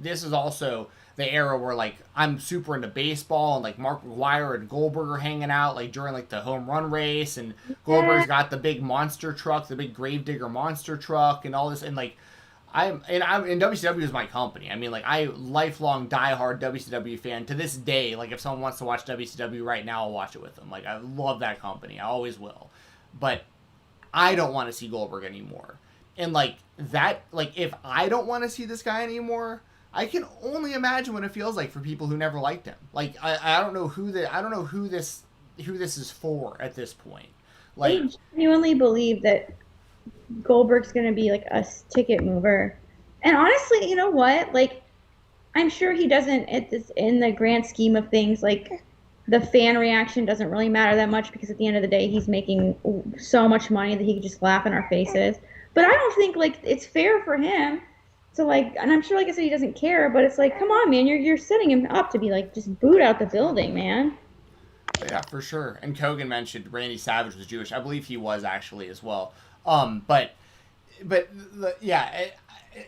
this is also the era where like I'm super into baseball, and like Mark McGwire and Goldberg are hanging out like during like the home run race, and Goldberg's got the big monster truck, the big Gravedigger monster truck, and all this, and like I'm and WCW is my company. I mean, like, I lifelong diehard WCW fan to this day. Like, if someone wants to watch WCW right now, I'll watch it with them. Like, I love that company. I always will. But I don't want to see Goldberg anymore. And like that, like, if I don't want to see this guy anymore, I can only imagine what it feels like for people who never liked him. Like, I don't know who this is for at this point. Like, I genuinely believe that Goldberg's gonna be like a ticket mover. And honestly, you know what? Like, I'm sure he doesn't in the grand scheme of things, like, the fan reaction doesn't really matter that much, because at the end of the day he's making so much money that he can just laugh in our faces. But I don't think like it's fair for him to like, and I'm sure, like I said, he doesn't care, but it's like, come on, man, you're setting him up to be like just booed out the building, man. Yeah, for sure. And Kogan mentioned Randy Savage was Jewish. I believe he was actually as well. But yeah,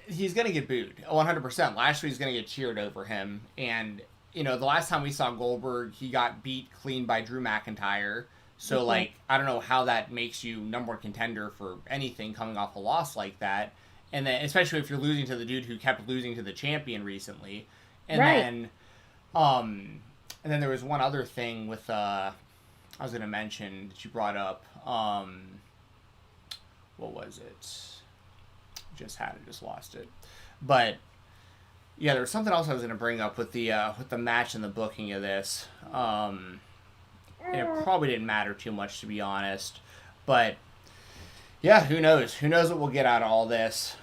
he's gonna get booed 100%. Lashley's he's gonna get cheered over him, and the last time we saw Goldberg, he got beat clean by Drew McIntyre. So like, I don't know how that makes you number one contender for anything coming off a loss like that, and then especially if you're losing to the dude who kept losing to the champion recently, and then there was one other thing with I was gonna mention that you brought up. What was it? Just lost it. But yeah, there was something else I was going to bring up with the match and the booking of this. And it probably didn't matter too much, to be honest. But yeah, who knows? Who knows what we'll get out of all this?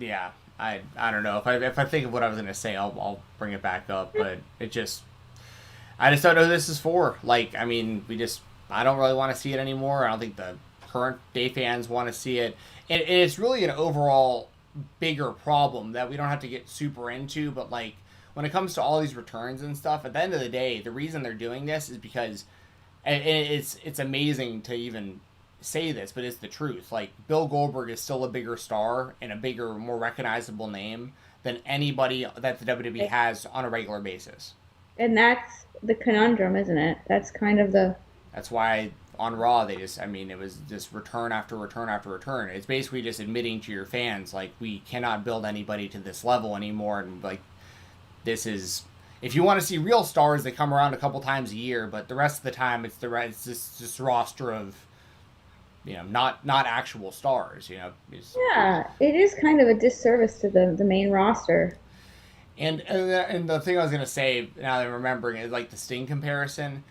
Yeah, I don't know. If I think of what I was going to say, I'll bring it back up. But I just don't know who this is for. Like, I mean, I don't really want to see it anymore. I don't think the current day fans want to see it. And it's really an overall bigger problem that we don't have to get super into. But like, when it comes to all these returns and stuff, at the end of the day, the reason they're doing this is because, and it's amazing to even say this, but it's the truth. Like, Bill Goldberg is still a bigger star and a bigger, more recognizable name than anybody that the WWE has on a regular basis. And that's the conundrum, isn't it? That's kind of the... That's why on Raw it was just return after return after return. It's basically just admitting to your fans, like, we cannot build anybody to this level anymore, and like, this is, if you want to see real stars, they come around a couple times a year, but the rest of the time it's this roster of, not actual stars. Yeah, it is kind of a disservice to the main roster. And the thing I was gonna say, now that I'm remembering, is like the Sting comparison.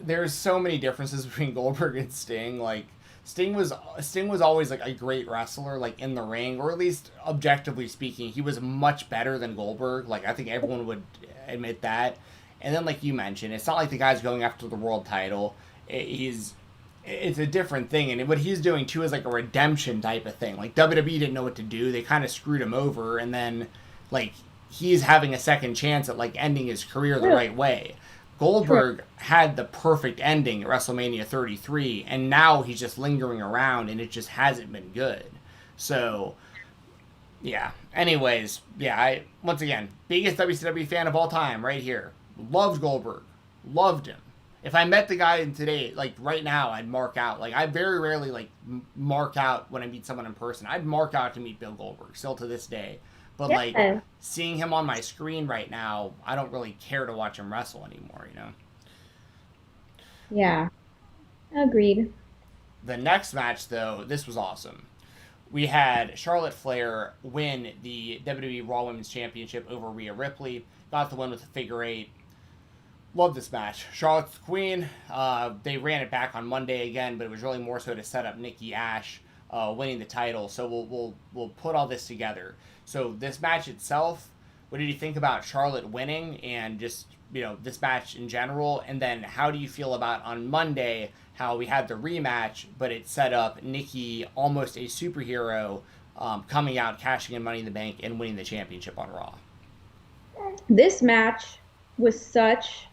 There's so many differences between Goldberg and Sting. Like, Sting was always like a great wrestler, like in the ring, or at least objectively speaking, he was much better than Goldberg. Like, I think everyone would admit that. And then, like you mentioned, it's not like the guy's going after the world title. It's a different thing, and what he's doing too is like a redemption type of thing. Like, WWE didn't know what to do; they kind of screwed him over, and then like he's having a second chance at like ending his career the right way. Goldberg had the perfect ending at WrestleMania 33, and now he's just lingering around, and it just hasn't been good. So, yeah. Anyways, yeah, once again, biggest WCW fan of all time right here. Loved Goldberg. Loved him. If I met the guy today, like right now, I'd mark out. Like, I very rarely like mark out when I meet someone in person. I'd mark out to meet Bill Goldberg, still to this day. But, like, seeing him on my screen right now, I don't really care to watch him wrestle anymore, Yeah. Agreed. The next match, though, this was awesome. We had Charlotte Flair win the WWE Raw Women's Championship over Rhea Ripley. Got the win with a figure eight. Love this match. Charlotte's the queen. They ran it back on Monday again, but it was really more so to set up Nikki Ash winning the title. So we'll put all this together. So this match itself, what did you think about Charlotte winning and just, this match in general? And then how do you feel about on Monday how we had the rematch, but it set up Nikki, almost a superhero, coming out, cashing in Money in the Bank, and winning the championship on Raw? This match was such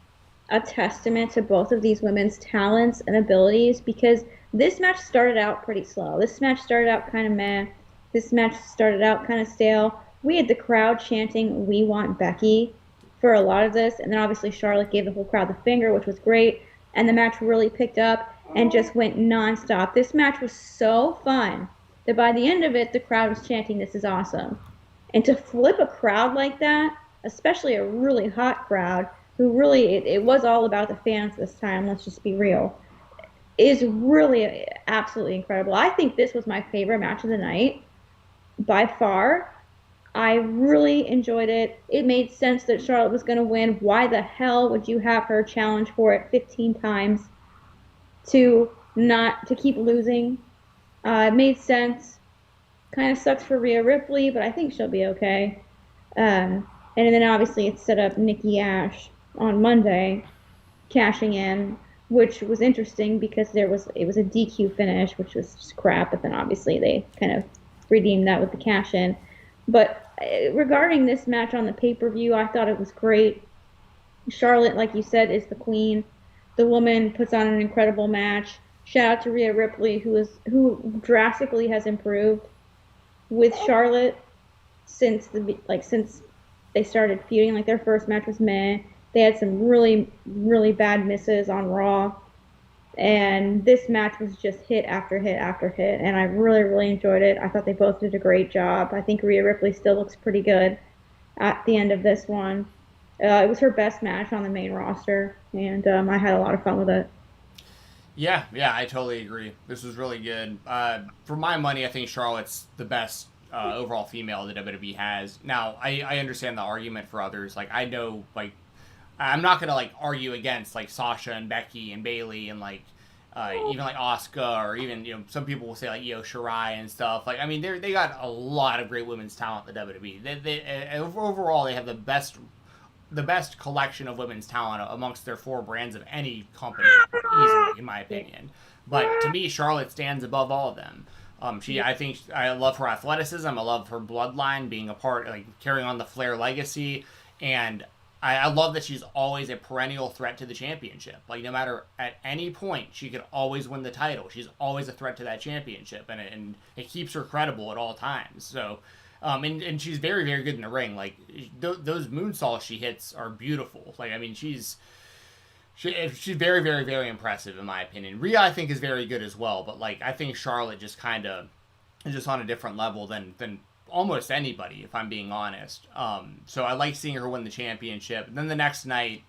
a testament to both of these women's talents and abilities, because This match started out pretty slow. This match started out kind of meh. This match started out kind of stale. We had the crowd chanting, "We want Becky," for a lot of this, and then obviously Charlotte gave the whole crowd the finger, which was great, and the match really picked up and just went nonstop. This match was so fun that by the end of it, the crowd was chanting, "This is awesome." And to flip a crowd like that, especially a really hot crowd, who really, it was all about the fans this time, let's just be real, is really absolutely incredible. I think this was my favorite match of the night by far. I really enjoyed it. It made sense that Charlotte was going to win. Why the hell would you have her challenge for it 15 times to not to keep losing? It made sense. Kind of sucks for Rhea Ripley, but I think she'll be okay. And then obviously it set up Nikki Ash on Monday, cashing in, which was interesting because it was a DQ finish, which was just crap. But then obviously they kind of redeemed that with the cash in. But regarding this match on the pay-per-view, I thought it was great. Charlotte, like you said, is the queen. The woman puts on an incredible match. Shout out to Rhea Ripley, who drastically has improved with Charlotte since they started feuding. Like, their first match was meh. They had some really, really bad misses on Raw. And this match was just hit after hit after hit, and I really, really enjoyed it. I thought they both did a great job. I think Rhea Ripley still looks pretty good at the end of this one. It was her best match on the main roster, and I had a lot of fun with it. Yeah, I totally agree. This was really good. For my money, I think Charlotte's the best overall female that WWE has. Now, I understand the argument for others. Like, I know, like, I'm not gonna like argue against like Sasha and Becky and Bayley and like even like Asuka, or even, you know, some people will say like Io Shirai and stuff. Like, I mean, they got a lot of great women's talent in the WWE. Overall they have the best collection of women's talent amongst their four brands of any company, easily, in my opinion. But to me, Charlotte stands above all of them. I think I love her athleticism. I love her bloodline being a part, like carrying on the Flair legacy, and I love that she's always a perennial threat to the championship. Like, no matter at any point, she could always win the title. She's always a threat to that championship, and it keeps her credible at all times. So, and she's very, very good in the ring. Like, those moonsaults she hits are beautiful. Like, I mean, she's very, very, very impressive in my opinion. Rhea, I think, is very good as well, but like, I think Charlotte just kind of is just on a different level than almost anybody, if I'm being honest. So I like seeing her win the championship. And then the next night,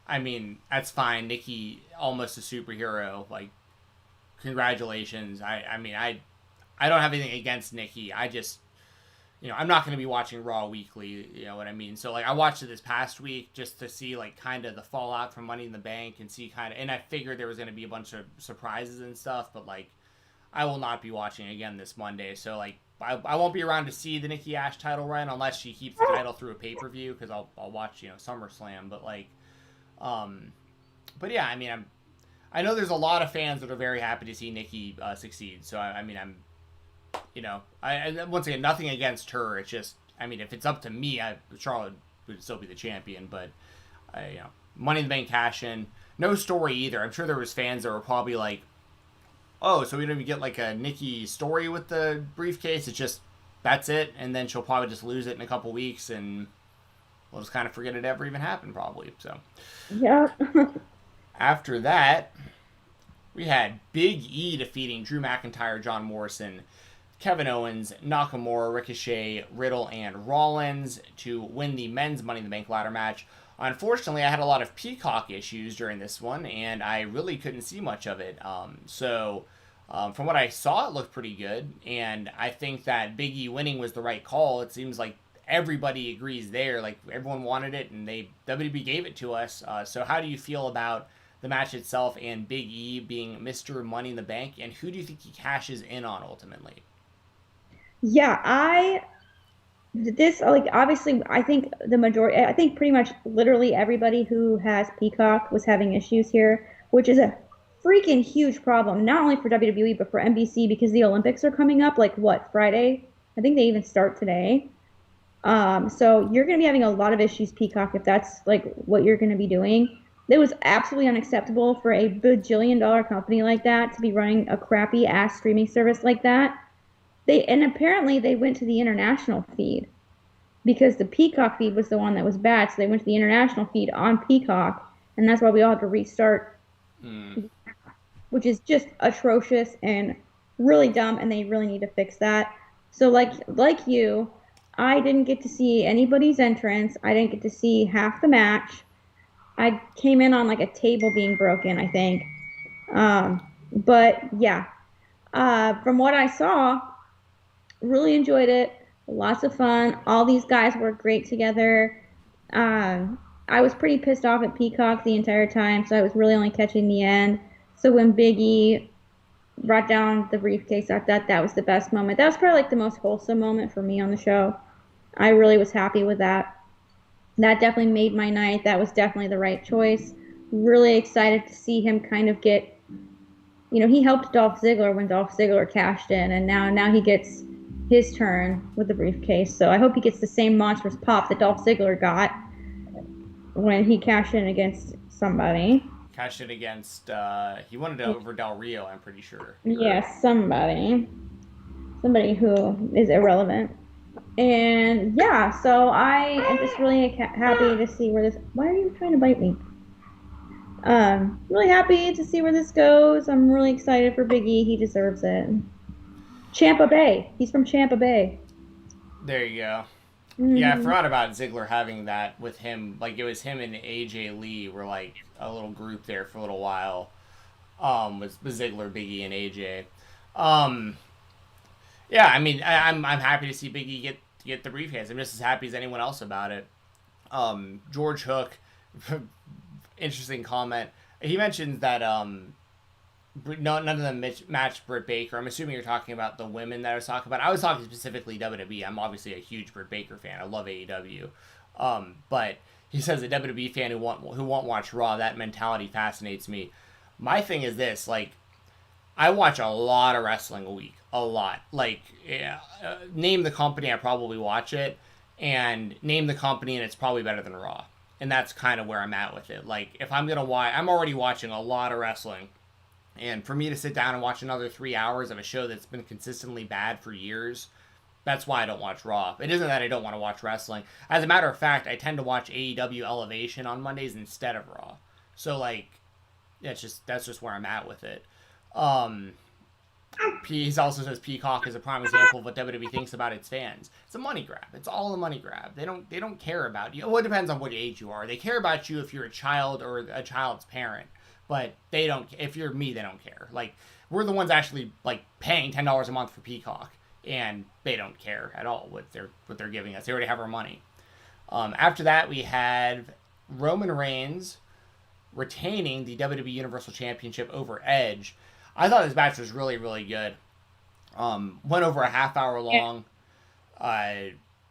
I mean, that's fine. Nikki, almost a superhero. Like, congratulations. I mean, I don't have anything against Nikki. I just, you know, I'm not going to be watching Raw weekly, you know what I mean? So, like, I watched it this past week just to see, like, kind of the fallout from Money in the Bank and see kind of, and I figured there was going to be a bunch of surprises and stuff, but, like, I will not be watching again this Monday. So, like, I won't be around to see the Nikki Ash title run unless she keeps the title through a pay-per-view, because I'll watch, you know, SummerSlam. But like, but yeah, I mean, I know there's a lot of fans that are very happy to see Nikki succeed. So I mean, I'm, you know, I once again, nothing against her. It's just, I mean, if it's up to me, Charlotte would still be the champion. But you know, Money in the Bank cash in, no story either. I'm sure there was fans that were probably like, oh, so we don't even get like a Nikki story with the briefcase. It's just, that's it, and then she'll probably just lose it in a couple weeks, and we'll just kind of forget it ever even happened, probably. So, yeah. After that, we had Big E defeating Drew McIntyre, John Morrison, Kevin Owens, Nakamura, Ricochet, Riddle, and Rollins to win the men's Money in the Bank ladder match. Unfortunately, I had a lot of Peacock issues during this one, and I really couldn't see much of it. From what I saw, it looked pretty good, and I think that Big E winning was the right call. It seems like everybody agrees there. Like, everyone wanted it, and WWE gave it to us. So how do you feel about the match itself and Big E being Mr. Money in the Bank, and who do you think he cashes in on ultimately? Yeah, this, like, obviously, I think the majority, I think pretty much literally everybody who has Peacock was having issues here, which is a freaking huge problem, not only for WWE, but for NBC, because the Olympics are coming up, like, what, Friday? I think they even start today. So you're going to be having a lot of issues, Peacock, if that's, like, what you're going to be doing. It was absolutely unacceptable for a bajillion-dollar company like that to be running a crappy ass streaming service like that. And apparently they went to the international feed because the Peacock feed was the one that was bad, so they went to the international feed on Peacock, and that's why we all had to restart, Hmm. which is just atrocious and really dumb, and they really need to fix that. So like you, I didn't get to see anybody's entrance. I didn't get to see half the match. I came in on like a table being broken, I think. But yeah, from what I saw, really enjoyed it. Lots of fun. All these guys work great together. I was pretty pissed off at Peacock the entire time, so I was really only catching the end. So when Big E brought down the briefcase, I thought that was the best moment. That was probably like the most wholesome moment for me on the show. I really was happy with that. That definitely made my night. That was definitely the right choice. Really excited to see him kind of get, he helped Dolph Ziggler when Dolph Ziggler cashed in, and now he gets his turn with the briefcase. So I hope he gets the same monstrous pop that Dolph Ziggler got when he cashed in against somebody. Cashed it against, he wanted it over Del Rio, I'm pretty sure. Yes, somebody who is irrelevant. And yeah, so I am just really happy to see where this. Why are you trying to bite me? Really happy to see where this goes. I'm really excited for Big E. He deserves it. Champa Bay. He's from Champa Bay. There you go. Mm-hmm. Yeah, I forgot about Ziggler having that with him. Like, it was him and AJ Lee were, like, a little group there for a little while. With Ziggler, Big E, and AJ. Yeah, I mean, I'm happy to see Big E get the briefcase. I'm just as happy as anyone else about it. George Hook, interesting comment. He mentions that none of them matched Britt Baker. I'm assuming you're talking about the women that I was talking about. I was talking specifically WWE. I'm obviously a huge Britt Baker fan. I love AEW. But he says a WWE fan who won't watch Raw. That mentality fascinates me. My thing is this, like, I watch a lot of wrestling a week. A lot. Like, yeah, name the company, I probably watch it. And name the company, and it's probably better than Raw. And that's kind of where I'm at with it. Like, if I'm going to watch, I'm already watching a lot of wrestling. And for me to sit down and watch another 3 hours of a show that's been consistently bad for years, that's why I don't watch Raw. It isn't that I don't want to watch wrestling. As a matter of fact, I tend to watch AEW Elevation on Mondays instead of Raw. So, like, that's just where I'm at with it. He also says Peacock is a prime example of what WWE thinks about its fans. It's a money grab. It's all a money grab. They don't care about you. Well, it depends on what age you are. They care about you if you're a child or a child's parent. But they don't. If you're me, they don't care. Like, we're the ones actually, like, paying $10 a month for Peacock, and they don't care at all what they're giving us. They already have our money. After that, we had Roman Reigns retaining the WWE Universal Championship over Edge. I thought this match was really, really good. Went over a half hour long.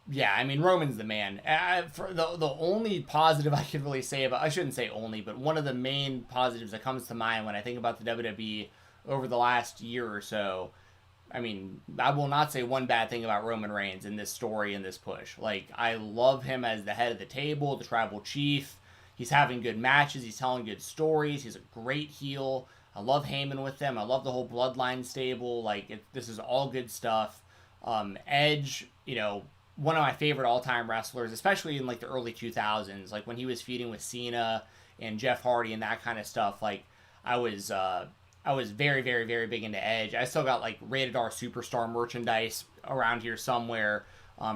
Yeah, I mean, Roman's the man. For the only positive I could really say about, I shouldn't say only, but one of the main positives that comes to mind when I think about the WWE over the last year or so, I mean, I will not say one bad thing about Roman Reigns in this story, in this push. Like, I love him as the head of the table, the tribal chief. He's having good matches. He's telling good stories. He's a great heel. I love Heyman with them. I love the whole Bloodline stable. Like, this is all good stuff. Edge, one of my favorite all-time wrestlers, especially in, like, the early 2000s. Like, when he was feuding with Cena and Jeff Hardy and that kind of stuff. Like, I was very, very, very big into Edge. I still got, like, Rated R Superstar merchandise around here somewhere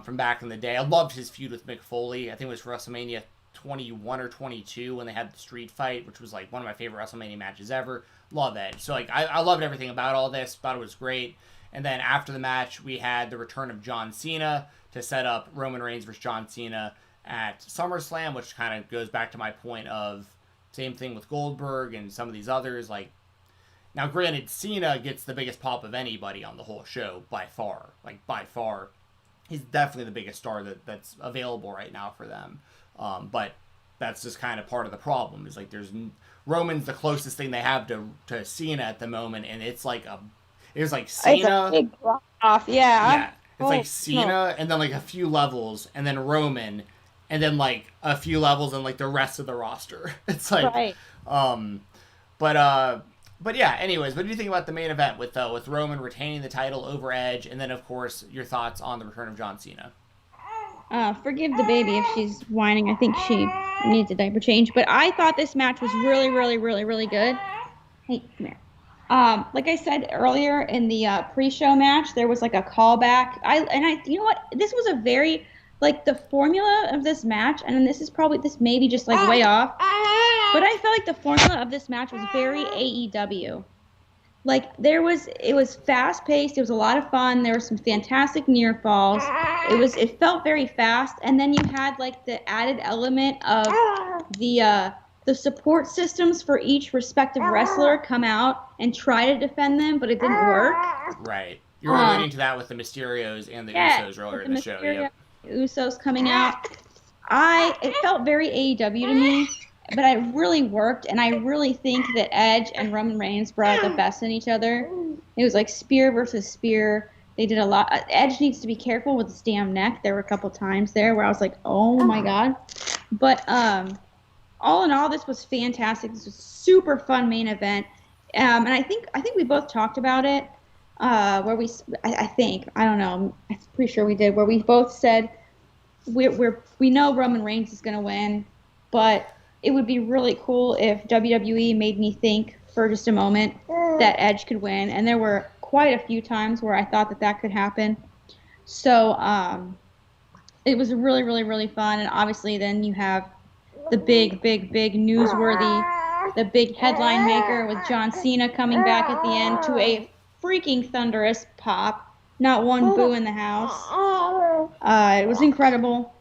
from back in the day. I loved his feud with Mick Foley. I think it was WrestleMania 21 or 22 when they had the street fight, which was, like, one of my favorite WrestleMania matches ever. Love Edge. So, like, I loved everything about all this. Thought it was great. And then after the match, we had the return of John Cena to set up Roman Reigns versus John Cena at SummerSlam, which kind of goes back to my point of same thing with Goldberg and some of these others. Like, now granted, Cena gets the biggest pop of anybody on the whole show by far. Like, by far. He's definitely the biggest star that's available right now for them. But that's just kind of part of the problem. Is like Roman's the closest thing they have to Cena at the moment, and it's like Cena. It's a big drop off, yeah. Yeah, it's like Cena, and then like a few levels, and then Roman, and then like a few levels and like the rest of the roster. It's like, Right. um, but uh, but yeah. Anyways, what do you think about the main event with Roman retaining the title over Edge, and then of course your thoughts on the return of John Cena? Forgive the baby if she's whining. I think she needs a diaper change. But I thought this match was really, really, really, really good. Hey, come here. Like I said earlier in the pre-show match, there was like a callback. You know what? This was a very like the formula of this match, and this may be just like way off, but I felt like the formula of this match was very AEW. Like it was fast paced. It was a lot of fun. There were some fantastic near falls. It felt very fast, and then you had like the added element of the support systems for each respective wrestler come out and try to defend them, but it didn't work. Right. You were alluding to that with the Mysterios and the Usos earlier in the show. Yep. Usos coming out. It felt very AEW to me, but it really worked, and I really think that Edge and Roman Reigns brought the best in each other. It was like spear versus spear. They did a lot. Edge needs to be careful with his damn neck. There were a couple times there where I was like, oh my god. But all in all, this was fantastic. This was a super fun main event, and I think we both talked about it. Where I think, I don't know, I'm pretty sure we did, where we both said we know Roman Reigns is going to win, but it would be really cool if WWE made me think for just a moment that Edge could win, and there were quite a few times where I thought that could happen. So it was really, really, really fun, and obviously then you have the big newsworthy, the big headline maker with John Cena coming back at the end to a freaking thunderous pop. Not one boo in the house. It was incredible.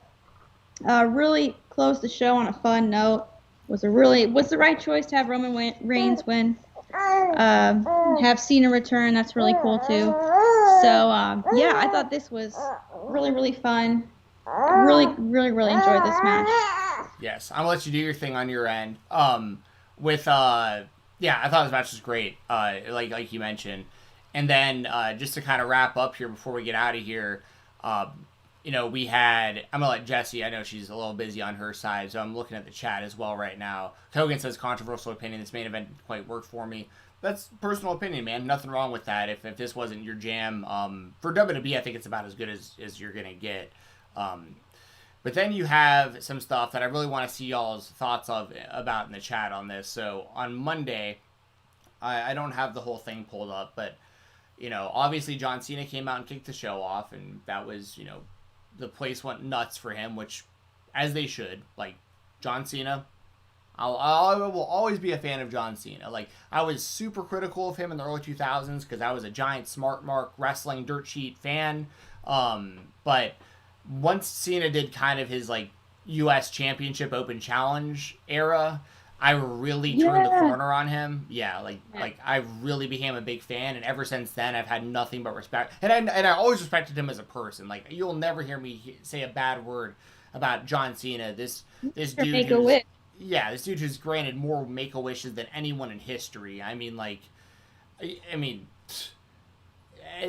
Really closed the show on a fun note. Was the right choice to have Roman Reigns win. Have Cena return. That's really cool too. So yeah, I thought this was really, really fun. Really, really, really enjoyed this match. Yes, I'm gonna let you do your thing on your end. Yeah, I thought this match was great. Like you mentioned. And then just to kind of wrap up here before we get out of here, you know, we had, I'm going to let Jessi, I know she's a little busy on her side, so I'm looking at the chat as well right now. Hogan says, controversial opinion, this main event didn't quite work for me. That's personal opinion, man. Nothing wrong with that. If this wasn't your jam, for WWE, I think it's about as good as you're going to get. But then you have some stuff that I really want to see y'all's thoughts about in the chat on this. So on Monday, I don't have the whole thing pulled up, but you know, obviously John Cena came out and kicked the show off, and that was, you know, the place went nuts for him, which, as they should. Like, John Cena, I will always be a fan of John Cena. Like, I was super critical of him in the early 2000s because I was a giant Smart Mark wrestling dirt sheet fan. But once Cena did kind of his, like, U.S. Championship Open Challenge era, I really turned the corner on him. Yeah, like I really became a big fan, and ever since then, I've had nothing but respect. And I always respected him as a person. Like, you'll never hear me say a bad word about John Cena. This dude, this dude who's granted more Make-A-Wishes than anyone in history. I mean, like, I mean,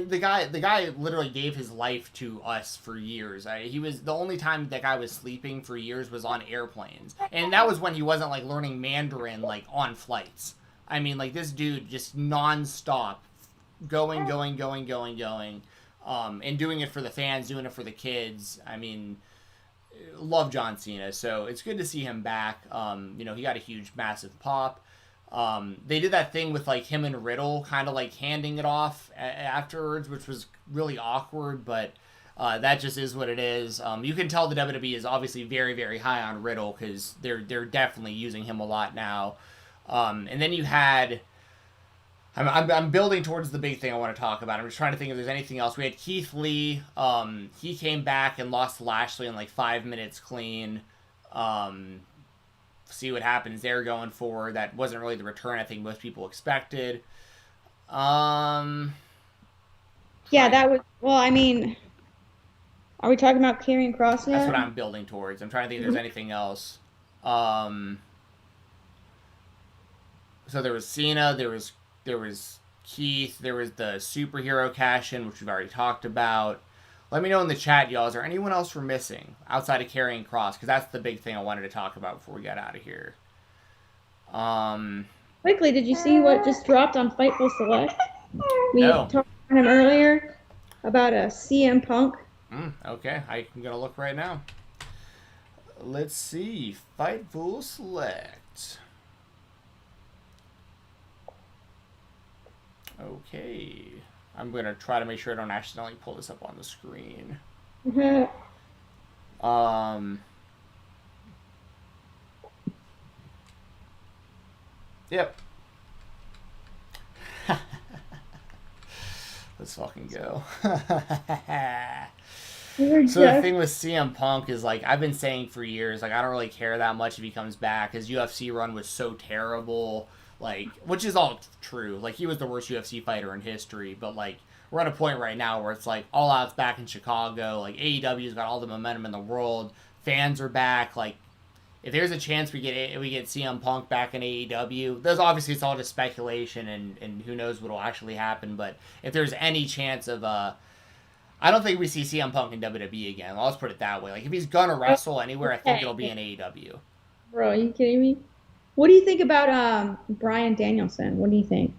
the guy literally gave his life to us for years. He was the only time that guy was sleeping for years was on airplanes, and that was when he wasn't like learning Mandarin like on flights. I mean, like, this dude just nonstop going, and doing it for the fans, doing it for the kids. I mean, love John Cena, so it's good to see him back. You know, he got a huge, massive pop. They did that thing with like him and Riddle kind of like handing it off afterwards, which was really awkward, but that just is what it is. You can tell the WWE is obviously very, very high on Riddle because they're definitely using him a lot now. And then you had, I'm building towards the big thing I want to talk about. I'm just trying to think if there's anything else. We had Keith Lee. He came back and lost to Lashley in like 5 minutes clean. See what happens there going forward. That wasn't really the return I think most people expected. Yeah, that was, well, I mean, are we talking about Karrion Kross yet? That's what I'm building towards. I'm trying to think if there's anything else. So there was Cena, there was Keith, there was the superhero cash-in, which we've already talked about. Let me know in the chat, y'all. Is there anyone else we're missing outside of Karrion Kross? Because that's the big thing I wanted to talk about before we get out of here. Quickly, did you see what just dropped on Fightful Select? We No. talked to him earlier about a CM Punk. Okay, I'm gonna look right now. Let's see. Fightful Select. Okay. I'm going to try to make sure I don't accidentally pull this up on the screen. Yep. Let's fucking go. So the thing with CM Punk is, like, I've been saying for years, like, I don't really care that much if he comes back. His UFC run was so terrible, like, which is all true. Like, he was the worst UFC fighter in history, but, like, we're at a point right now where it's, like, All Out's back in Chicago. Like, AEW's got all the momentum in the world. Fans are back. Like, if there's a chance we get CM Punk back in AEW, there's obviously it's all just speculation and who knows what will actually happen. But if there's any chance of I don't think we see CM Punk in WWE again. Let's put it that way. Like, if he's gonna wrestle anywhere, I think it'll be in AEW. Bro, are you kidding me? What do you think about Bryan Danielson? What do you think?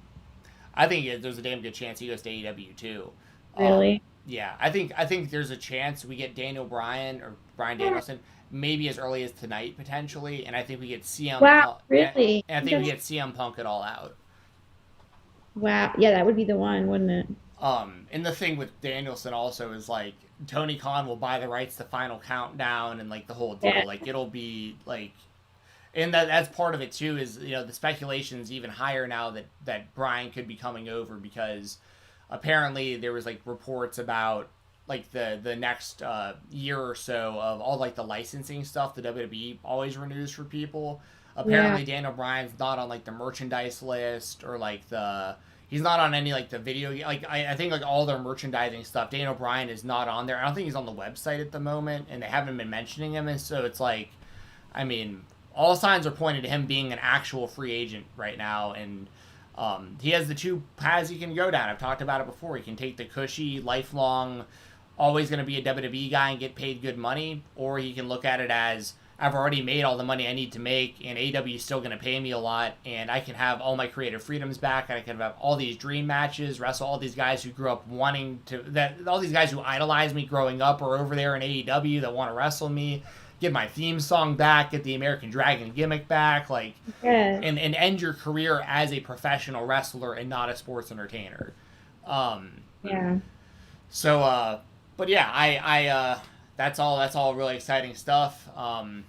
I think there's a damn good chance he goes to AEW too. Really? Yeah, I think there's a chance we get Bryan Danielson maybe as early as tonight potentially, and I think we get CM. Wow, really? And I think we get CM Punk at All Out. Wow, yeah, that would be the one, wouldn't it? And the thing with Danielson also is, like, Tony Khan will buy the rights to Final Countdown and, like, the whole deal. Yeah. Like, it'll be, like, and that's part of it, too, is, you know, the speculation's even higher now that Bryan could be coming over because apparently there was, like, reports about, like, the next year or so of all, like, the licensing stuff the WWE always renews for people. Apparently Daniel Bryan's not on, like, the merchandise list or, like, he's not on any, like, the video. Like, I think, like, all their merchandising stuff, Daniel Bryan is not on there. I don't think he's on the website at the moment, and they haven't been mentioning him. And so it's like, I mean, all signs are pointing to him being an actual free agent right now. And he has the two paths he can go down. I've talked about it before. He can take the cushy, lifelong, always going to be a WWE guy and get paid good money. Or he can look at it as, I've already made all the money I need to make, and AEW is still going to pay me a lot, and I can have all my creative freedoms back, and I can have all these dream matches, wrestle all these guys who grew up wanting to, all these guys who idolized me growing up are over there in AEW that want to wrestle me, get my theme song back, get the American Dragon gimmick back, like, and end your career as a professional wrestler and not a sports entertainer. So, but yeah, I that's all really exciting stuff. And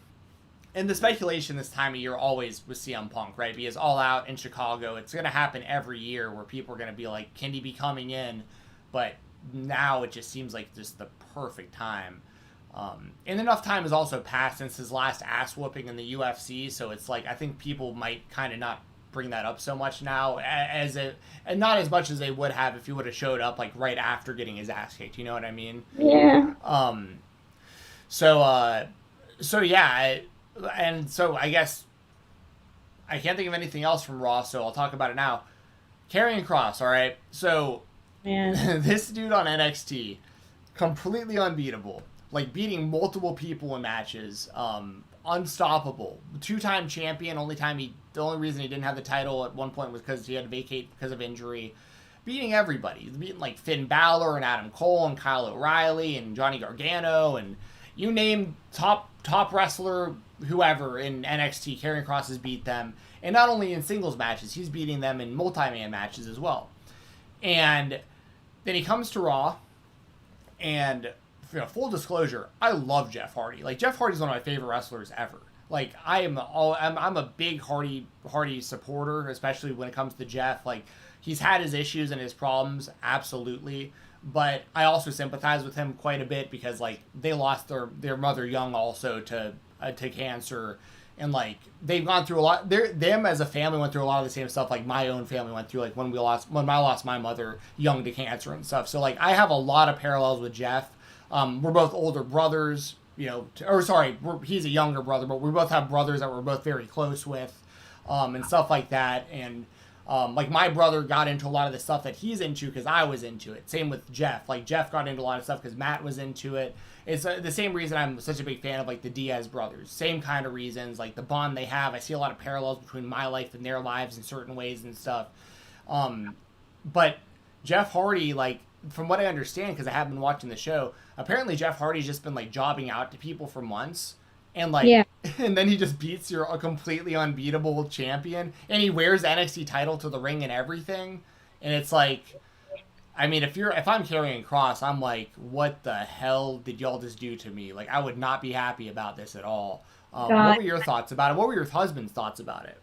the speculation this time of year always with CM Punk, right? Because All Out in Chicago, it's going to happen every year where people are going to be like, can he be coming in? But now it just seems like just the perfect time. And enough time has also passed since his last ass whooping in the UFC, so it's like I think people might kind of not bring that up so much now, and not as much as they would have if he would have showed up like right after getting his ass kicked. You know what I mean? Yeah. So yeah, and so I guess I can't think of anything else from Raw, so I'll talk about it now. Karrion Kross, all right. So this dude on NXT, completely unbeatable, like beating multiple people in matches, unstoppable, 2-time champion. The only reason he didn't have the title at one point was because he had to vacate because of injury. Beating everybody, beating like Finn Balor and Adam Cole and Kyle O'Reilly and Johnny Gargano and you name top wrestler, whoever in NXT, Karrion Kross has beat them. And not only in singles matches, he's beating them in multi-man matches as well. And then he comes to Raw, and full disclosure, I love Jeff Hardy. Like, Jeff Hardy's one of my favorite wrestlers ever. Like, I'm a big Hardy supporter, especially when it comes to Jeff. Like, he's had his issues and his problems, absolutely. But I also sympathize with him quite a bit because, like, they lost their mother young also to cancer. And, like, they've gone through a lot. Them as a family went through a lot of the same stuff like my own family went through, like, when I lost my mother young to cancer and stuff. So, like, I have a lot of parallels with Jeff. We're both older brothers, he's a younger brother, but we both have brothers that we're both very close with, and stuff like that. And Like my brother got into a lot of the stuff that he's into because I was into it. Same with Jeff. Like Jeff got into a lot of stuff because Matt was into it. It's the same reason I'm such a big fan of like the Diaz brothers. Same kind of reasons, like the bond they have. I see a lot of parallels between my life and their lives in certain ways and stuff. But Jeff Hardy, like from what I understand, because I have been watching the show, apparently Jeff Hardy's just been like jobbing out to people for months. And like, Yeah. and then he just beats your a completely unbeatable champion, and he wears the NXT title to the ring and everything. And it's like, I mean, if I'm carrying Cross, I'm like, what the hell did y'all just do to me? Like, I would not be happy about this at all. What were your thoughts about it? What were your husband's thoughts about it?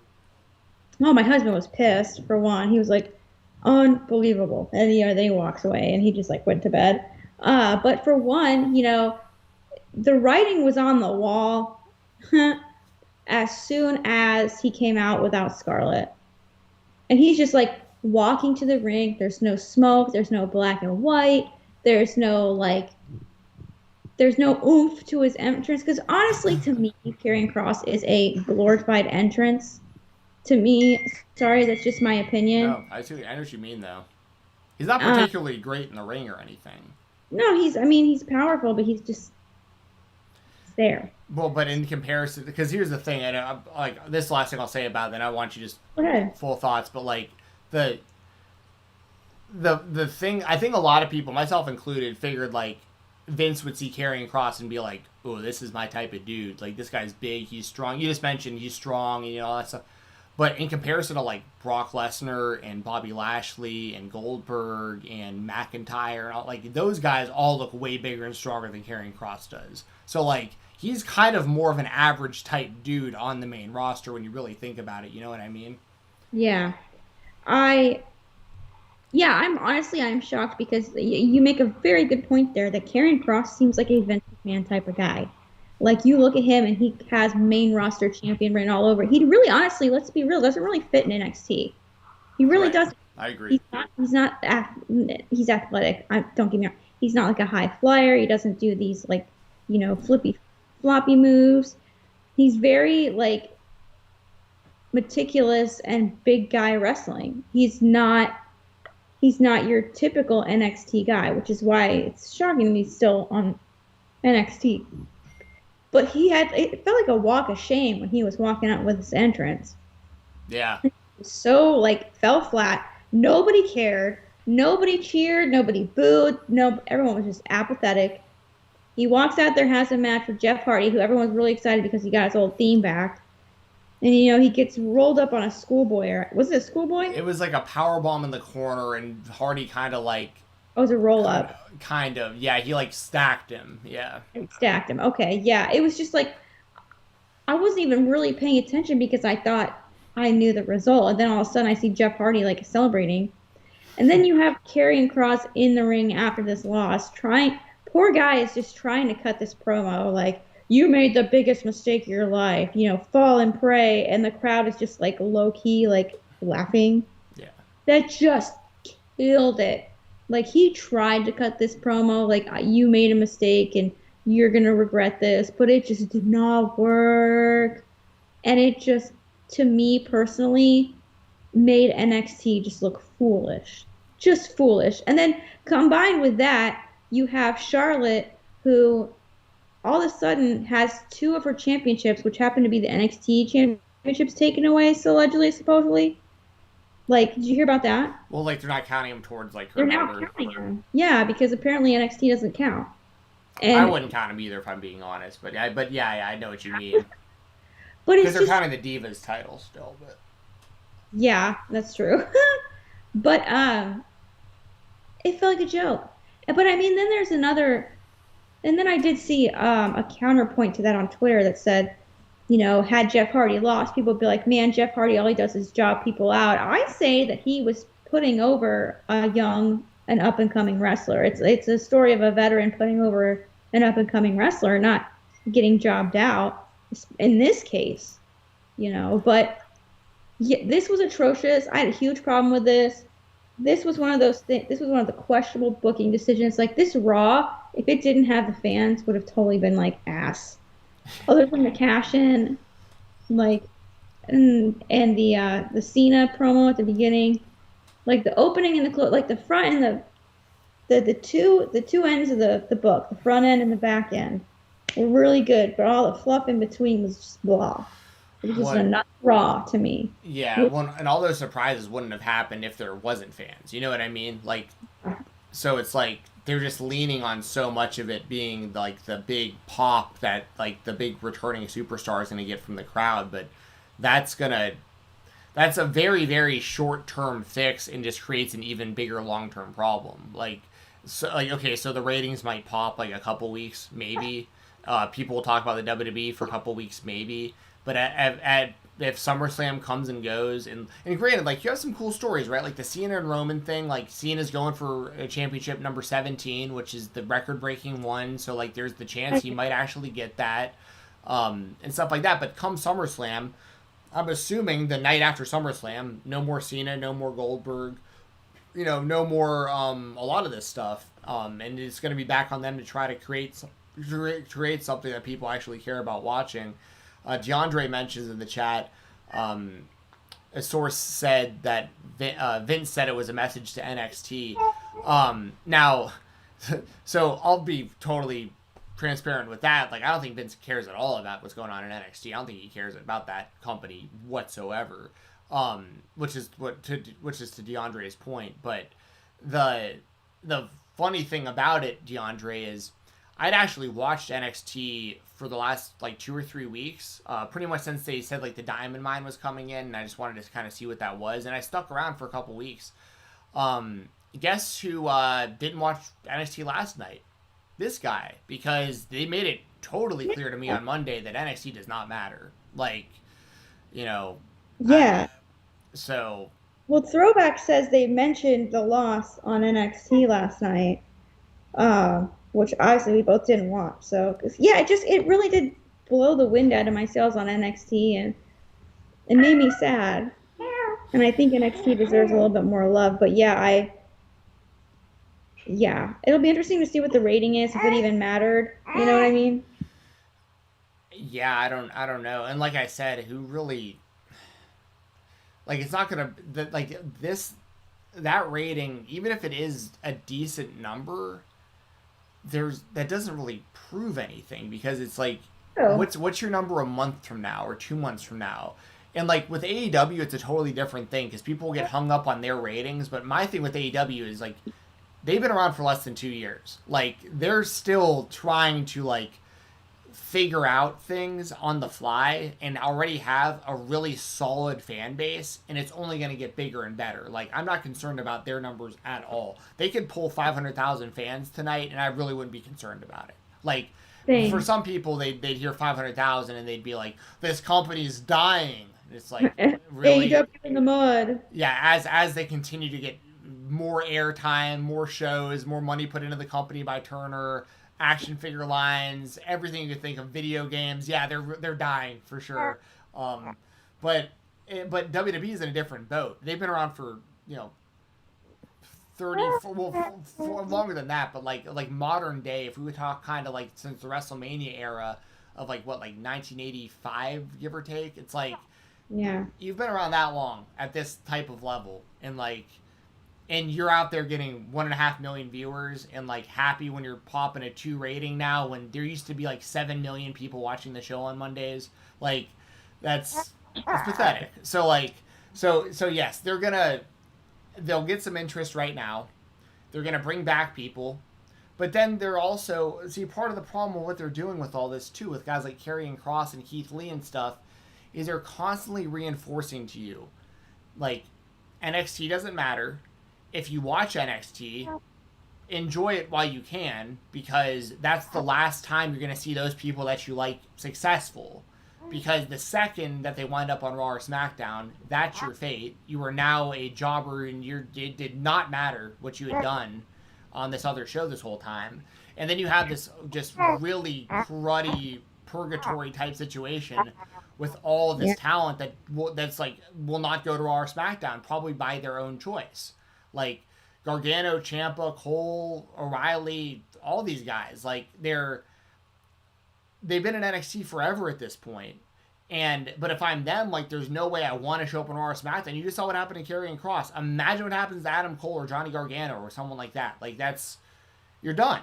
Oh, my husband was pissed for one. He was like, unbelievable. And then he walks away and he just like went to bed. But for one, the writing was on the wall as soon as he came out without Scarlett. And he's just like walking to the ring. There's no smoke. There's no black and white. There's no oomph to his entrance. Because honestly, to me, Karrion Kross is a glorified entrance. To me, sorry, that's just my opinion. No, I know what you mean, though. He's not particularly great in the ring or anything. No, he's powerful, but he's just there. Well, but in comparison, because here's the thing, and like this last thing I'll say about it, then I want you just full thoughts. But like the thing, I think a lot of people, myself included, figured like Vince would see Karrion Kross and be like, "Oh, this is my type of dude. Like this guy's big, he's strong." You just mentioned he's strong, and all that stuff. But in comparison to like Brock Lesnar and Bobby Lashley and Goldberg and McIntyre and all, like those guys all look way bigger and stronger than Karrion Kross does. So like he's kind of more of an average type dude on the main roster when you really think about it. You know what I mean? Yeah, I'm shocked because you make a very good point there that Karrion Kross seems like a Vince McMahon type of guy. Like, you look at him and he has main roster champion written all over. He really, honestly, let's be real, doesn't really fit in NXT. He really doesn't. I agree. He's athletic. Don't get me wrong. He's not like a high flyer. He doesn't do these, like, flippy, floppy moves. He's very, like, meticulous and big guy wrestling. He's not your typical NXT guy, which is why it's shocking he's still on NXT. But it felt like a walk of shame when he was walking out with his entrance. Yeah. So, like, fell flat. Nobody cared. Nobody cheered. Nobody booed. No, everyone was just apathetic. He walks out there, has a match with Jeff Hardy, who everyone's really excited because he got his old theme back. And, he gets rolled up on a schoolboy. Was it a schoolboy? It was like a powerbomb in the corner, and Hardy kind of like... Oh, it was a roll-up. Kind of. Yeah, he like stacked him. Yeah. Stacked him. Okay, yeah. It was just like, I wasn't even really paying attention because I thought I knew the result. And then all of a sudden I see Jeff Hardy like celebrating. And then you have Karrion Kross in the ring after this loss. Poor guy is just trying to cut this promo like, you made the biggest mistake of your life. Fall and pray. And the crowd is just like low-key like laughing. Yeah. That just killed it. Like, he tried to cut this promo, like, you made a mistake and you're going to regret this, but it just did not work. And it just, to me personally, made NXT just look foolish. Just foolish. And then combined with that, you have Charlotte, who all of a sudden has 2 of her championships, which happen to be the NXT championships taken away, so allegedly, supposedly. Like, did you hear about that? Well, like, they're not counting him towards, like, her They're not counting him. Yeah, because apparently NXT doesn't count. And I wouldn't count him either, if I'm being honest. But yeah, I know what you mean. But because they're counting the Divas title still. But yeah, that's true. But it felt like a joke. But, I mean, then there's another... And then I did see a counterpoint to that on Twitter that said, had Jeff Hardy lost, people would be like, man, Jeff Hardy, all he does is job people out. I say that he was putting over a young and up-and-coming wrestler. It's a story of a veteran putting over an up-and-coming wrestler, not getting jobbed out in this case, But yeah, this was atrocious. I had a huge problem with this. This was one of those things. This was one of the questionable booking decisions. Like, this Raw, if it didn't have the fans, would have totally been like ass. Other than the cash in, like, and the Cena promo at the beginning, like the opening and the close, like the front and the two ends of the book, the front end and the back end, were really good, but all the fluff in between was just blah. It was just What? not raw to me. Yeah, one and all those surprises wouldn't have happened if there wasn't fans. You know what I mean? Like, so it's like they're just leaning on so much of it being like the big pop that like the big returning superstar is going to get from the crowd, but that's gonna that's a very very short term fix and just creates an even bigger long term problem. Like, so like okay, so the ratings might pop like a couple weeks maybe. People will talk about the WWE for a couple weeks maybe, but at if SummerSlam comes and goes, and granted, like you have some cool stories, right? Like the Cena and Roman thing, like Cena's going for a championship number 17, which is the record breaking one. So like there's the chance he might actually get that, and stuff like that. But come SummerSlam, I'm assuming the night after SummerSlam, no more Cena, no more Goldberg, no more a lot of this stuff, and it's going to be back on them to try to create something that people actually care about watching. DeAndre mentions in the chat, a source said that Vince said it was a message to NXT. Now, so I'll be totally transparent with that. Like, I don't think Vince cares at all about what's going on in NXT. I don't think he cares about that company whatsoever. Which is to DeAndre's point. But the funny thing about it, DeAndre, is I'd actually watched NXT for the last like 2 or 3 weeks, pretty much since they said like the Diamond Mine was coming in, and I just wanted to kind of see what that was, and I stuck around for a couple weeks. Guess who didn't watch NXT last night? This guy, because they made it totally clear to me on Monday that NXT does not matter. Like, Yeah. So. Well, Throwback says they mentioned the loss on NXT last night, which obviously we both didn't watch. So, yeah, it really did blow the wind out of my sails on NXT, and it made me sad. And I think NXT deserves a little bit more love. But yeah, it'll be interesting to see what the rating is, if it even mattered. You know what I mean? Yeah, I don't know. And like I said, who really, like, it's not gonna like that rating, even if it is a decent number, that doesn't really prove anything, because it's like, what's your number a month from now or 2 months from now? And like with AEW, it's a totally different thing, because people get hung up on their ratings. But my thing with AEW is like, they've been around for less than 2 years. Like, they're still trying to like figure out things on the fly, and already have a really solid fan base, and it's only going to get bigger and better. Like, I'm not concerned about their numbers at all. They could pull 500,000 fans tonight, and I really wouldn't be concerned about it. Like, for some people, they'd hear 500,000 and they'd be like, this company's dying. It's like, really? AEW in the mud. Yeah, as they continue to get more airtime, more shows, more money put into the company by Turner, action figure lines, everything you could think of, video games. Yeah, they're dying for sure. But WWE is in a different boat. They've been around for 30, for longer than that. But like modern day, if we would talk kind of like since the WrestleMania era of like 1985, give or take, it's like, yeah, you've been around that long at this type of level, and like, and you're out there getting 1.5 million viewers, and like happy when you're popping a 2 rating now, when there used to be like 7 million people watching the show on Mondays. Like, that's pathetic. So like, so yes, they'll get some interest right now. They're gonna bring back people, but then they're also, see, part of the problem with what they're doing with all this too, with guys like Karrion Kross and Keith Lee and stuff, is they're constantly reinforcing to you, like, NXT doesn't matter. If you watch NXT, enjoy it while you can, because that's the last time you're going to see those people that you like successful. Because the second that they wind up on Raw or SmackDown, that's your fate. You are now a jobber, and it did not matter what you had done on this other show this whole time. And then you have this just really cruddy purgatory type situation with all of this talent that's like will not go to Raw or SmackDown, probably by their own choice. Like Gargano, Ciampa, Cole, O'Reilly, all these guys, like they've been in NXT forever at this point, But if I'm them, like, there's no way I want to show up on Raw or SmackDown. You just saw what happened to Karrion Kross. Imagine what happens to Adam Cole or Johnny Gargano or someone like that. Like, you're done.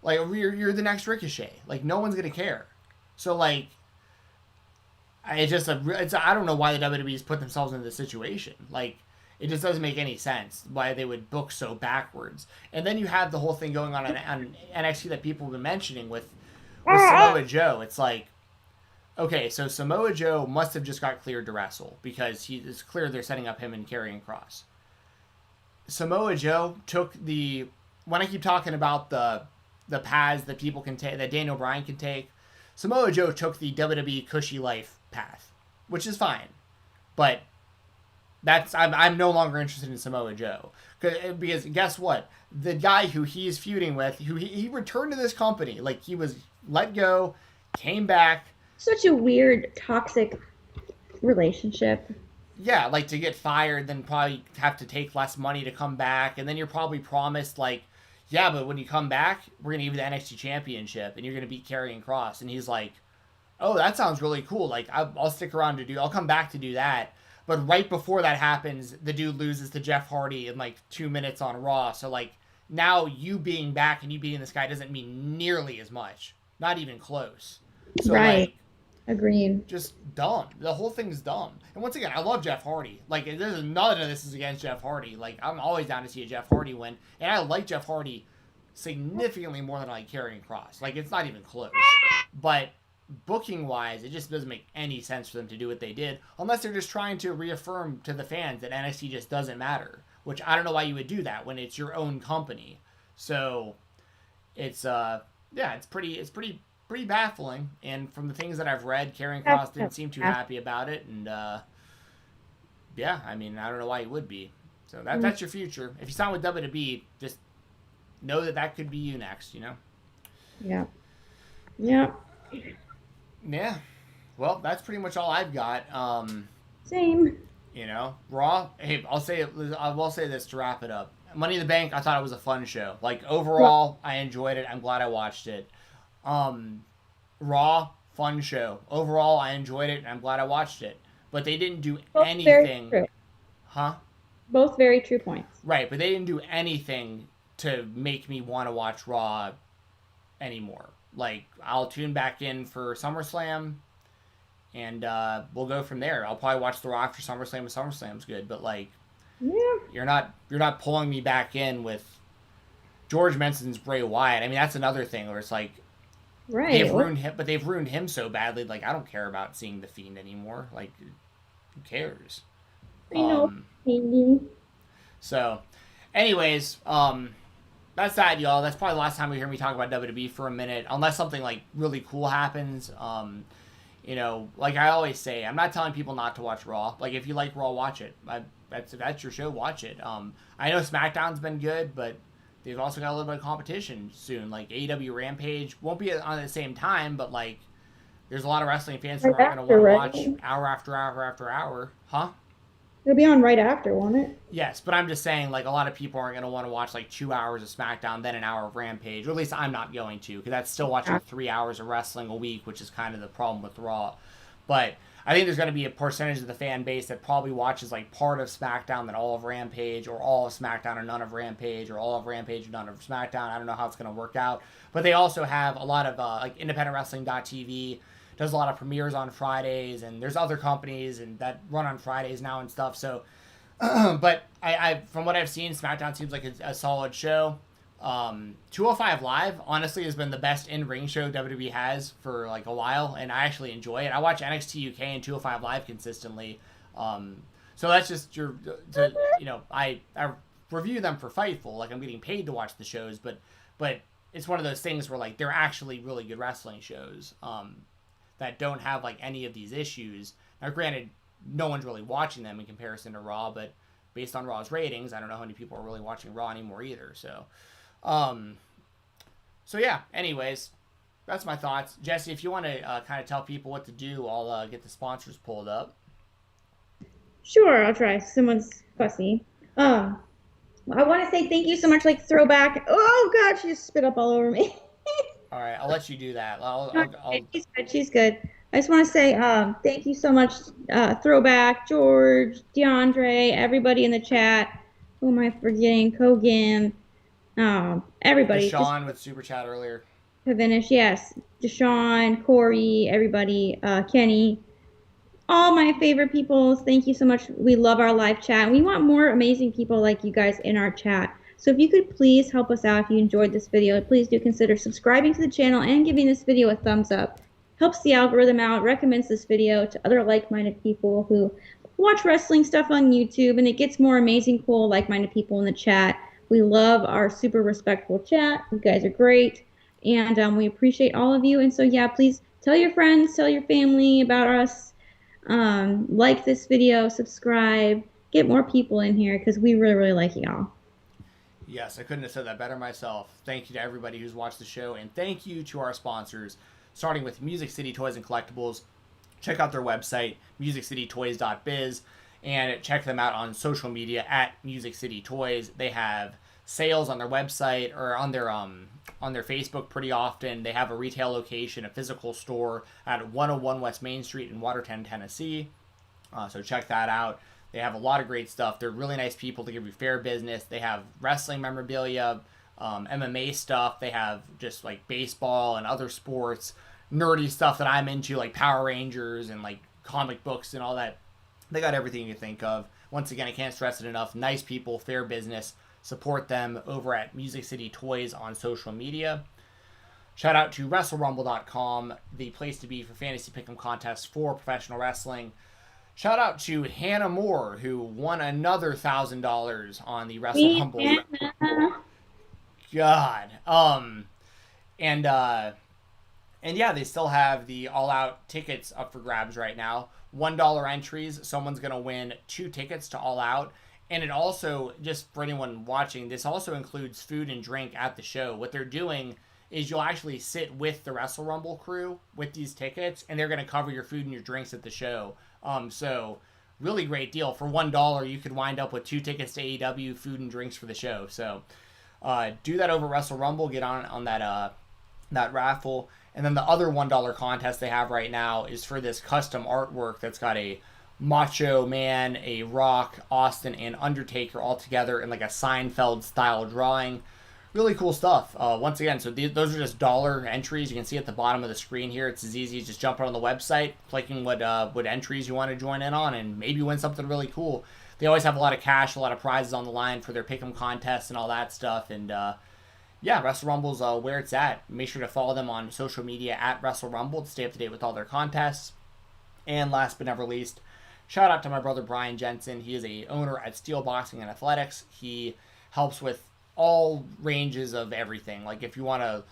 Like, you're the next Ricochet. Like, no one's gonna care. So, like, I don't know why the WWE's put themselves in this situation. Like, it just doesn't make any sense why they would book so backwards. And then you have the whole thing going on NXT that people have been mentioning with Samoa Joe. It's like, okay, so Samoa Joe must have just got cleared to wrestle because it's clear they're setting up him and Karrion Kross. Samoa Joe took when I keep talking about the paths that people can take, that Daniel Bryan can take, Samoa Joe took the WWE cushy life path, which is fine. But I'm no longer interested in Samoa Joe. Because guess what? The guy who he's feuding with, who he returned to this company, like, he was let go, came back. Such a weird, toxic relationship. Yeah, like, to get fired, then probably have to take less money to come back, and then you're probably promised, like, yeah, but when you come back, we're going to give you the NXT Championship, and you're going to beat Karrion Kross. And he's like, oh, that sounds really cool. Like, I'll stick around I'll come back to do that. But right before that happens, the dude loses to Jeff Hardy in, like, 2 minutes on Raw. So, like, now you being back and you beating this guy doesn't mean nearly as much. Not even close. So, right. Like, agreed. Just dumb. The whole thing's dumb. And once again, I love Jeff Hardy. Like, none of this is against Jeff Hardy. Like, I'm always down to see a Jeff Hardy win. And I like Jeff Hardy significantly more than I like Karrion Kross. Like, it's not even close. But booking-wise, it just doesn't make any sense for them to do what they did, unless they're just trying to reaffirm to the fans that NXT just doesn't matter. Which, I don't know why you would do that when it's your own company. So, it's pretty baffling. And from the things that I've read, Karrion Kross didn't seem too happy about it. And, yeah, I mean, I don't know why he would be. So that's your future. If you sign with WWE, just know that could be you next, you know? Yeah. Yeah. Yeah. Well, that's pretty much all I've got. Same. You know, Raw. Hey, I will say this to wrap it up. Money in the Bank, I thought it was a fun show. Like, overall, I enjoyed it. I'm glad I watched it. Raw, fun show. Overall, I enjoyed it, and I'm glad I watched it. But they didn't do anything. Very true. Huh? Both very true points. Right, but they didn't do anything to make me want to watch Raw anymore. Like, I'll tune back in for SummerSlam, and we'll go from there. I'll probably watch the Raw after SummerSlam if SummerSlam's good, but, like, yeah, you're not pulling me back in with George Menson's Bray Wyatt. I mean, that's another thing where it's like, right, they've ruined him so badly. Like, I don't care about seeing The Fiend anymore. Like, who cares? I know. Maybe. So, anyways, that's that, y'all. That's probably the last time we hear me talk about WWE for a minute, unless something, like, really cool happens. You know, like I always say, I'm not telling people not to watch Raw. Like, if you like Raw, watch it. If that's your show, watch it. I know SmackDown's been good, but they've also got a little bit of competition soon. Like, AEW Rampage won't be on at the same time, but, like, there's a lot of wrestling fans who aren't going to want to watch hour after hour after hour. Huh? It'll be on right after, won't it? Yes, but I'm just saying, like, a lot of people aren't going to want to watch, like, 2 hours of SmackDown, then an hour of Rampage. Or at least I'm not going to, because that's still watching 3 hours of wrestling a week, which is kind of the problem with Raw. But I think there's going to be a percentage of the fan base that probably watches, like, part of SmackDown, then all of Rampage, or all of SmackDown and none of Rampage, or all of Rampage and none of SmackDown. I don't know how it's going to work out. But they also have a lot of, like, independentwrestling.tv does a lot of premieres on Fridays, and there's other companies and that run on Fridays now and stuff. So, but I from what I've seen, SmackDown seems like a solid show. 205 Live honestly has been the best in-ring show WWE has for like a while, and I actually enjoy it. I watch NXT UK and 205 Live consistently. So that's just I review them for Fightful. Like, I'm getting paid to watch the shows, but it's one of those things where, like, they're actually really good wrestling shows. That don't have, like, any of these issues. Now, granted, no one's really watching them in comparison to Raw, but based on Raw's ratings, I don't know how many people are really watching Raw anymore either. So yeah, anyways, that's my thoughts. Jessi, if you want to kind of tell people what to do, I'll get the sponsors pulled up. Sure, I'll try. Someone's fussy. I want to say thank you so much, like, throwback. Oh, God, she just spit up all over me. All right, I'll let you do that. She's good. I just want to say thank you so much, Throwback, George, DeAndre, everybody in the chat. Who am I forgetting? Kogan, everybody. Just Deshaun with Super Chat earlier. to finish, yes. Deshaun, Corey, everybody, Kenny, all my favorite people. Thank you so much. We love our live chat. We want more amazing people like you guys in our chat. So if you could please help us out if you enjoyed this video, please do consider subscribing to the channel and giving this video a thumbs up. Helps the algorithm out, recommends this video to other like-minded people who watch wrestling stuff on YouTube, and it gets more amazing, cool, like-minded people in the chat. We love our super respectful chat. You guys are great, and we appreciate all of you. And so, yeah, please tell your friends, tell your family about us. Like this video, subscribe, get more people in here because we really, really like y'all. Yes, I couldn't have said that better myself. Thank you to everybody who's watched the show, and thank you to our sponsors, starting with Music City Toys and Collectibles. Check out their website, musiccitytoys.biz, and check them out on social media at Music City Toys. They have sales on their website or on their Facebook pretty often. They have a retail location, a physical store at 101 West Main Street in Watertown, Tennessee. So check that out. They have a lot of great stuff. They're really nice people to give you fair business. They have wrestling memorabilia, MMA stuff. They have just like baseball and other sports, nerdy stuff that I'm into, like Power Rangers and like comic books and all that. They got everything you think of. Once again, I can't stress it enough. Nice people, fair business. Support them over at Music City Toys on social media. Shout out to WrestleRumble.com, the place to be for fantasy pick'em contests for professional wrestling. Shout out to Hannah Moore, who won another $1,000 on the Wrestle Rumble. God. And yeah, they still have the All Out tickets up for grabs right now. $1 entries. Someone's going to win 2 tickets to All Out. And it also, just for anyone watching, this also includes food and drink at the show. What they're doing is you'll actually sit with the Wrestle Rumble crew with these tickets, and they're going to cover your food and your drinks at the show. So really great deal. For $1, you could wind up with 2 tickets to AEW, food and drinks for the show. So do that over Wrestle Rumble. Get on that raffle. And then the other $1 contest they have right now is for this custom artwork that's got a Macho Man, a Rock, Austin, and Undertaker all together in like a Seinfeld style drawing. Really cool stuff. Once again, so those are just dollar entries. You can see at the bottom of the screen here. It's as easy as just jumping on the website, clicking what entries you want to join in on, and maybe win something really cool. They always have a lot of cash, a lot of prizes on the line for their pick'em contests and all that stuff. And yeah, Wrestle Rumble's where it's at. Make sure to follow them on social media at Wrestle Rumble to stay up to date with all their contests. And last but never least, shout out to my brother Brian Jensen. He is a owner at Steel Boxing and Athletics. He helps with all ranges of everything. Like if you want to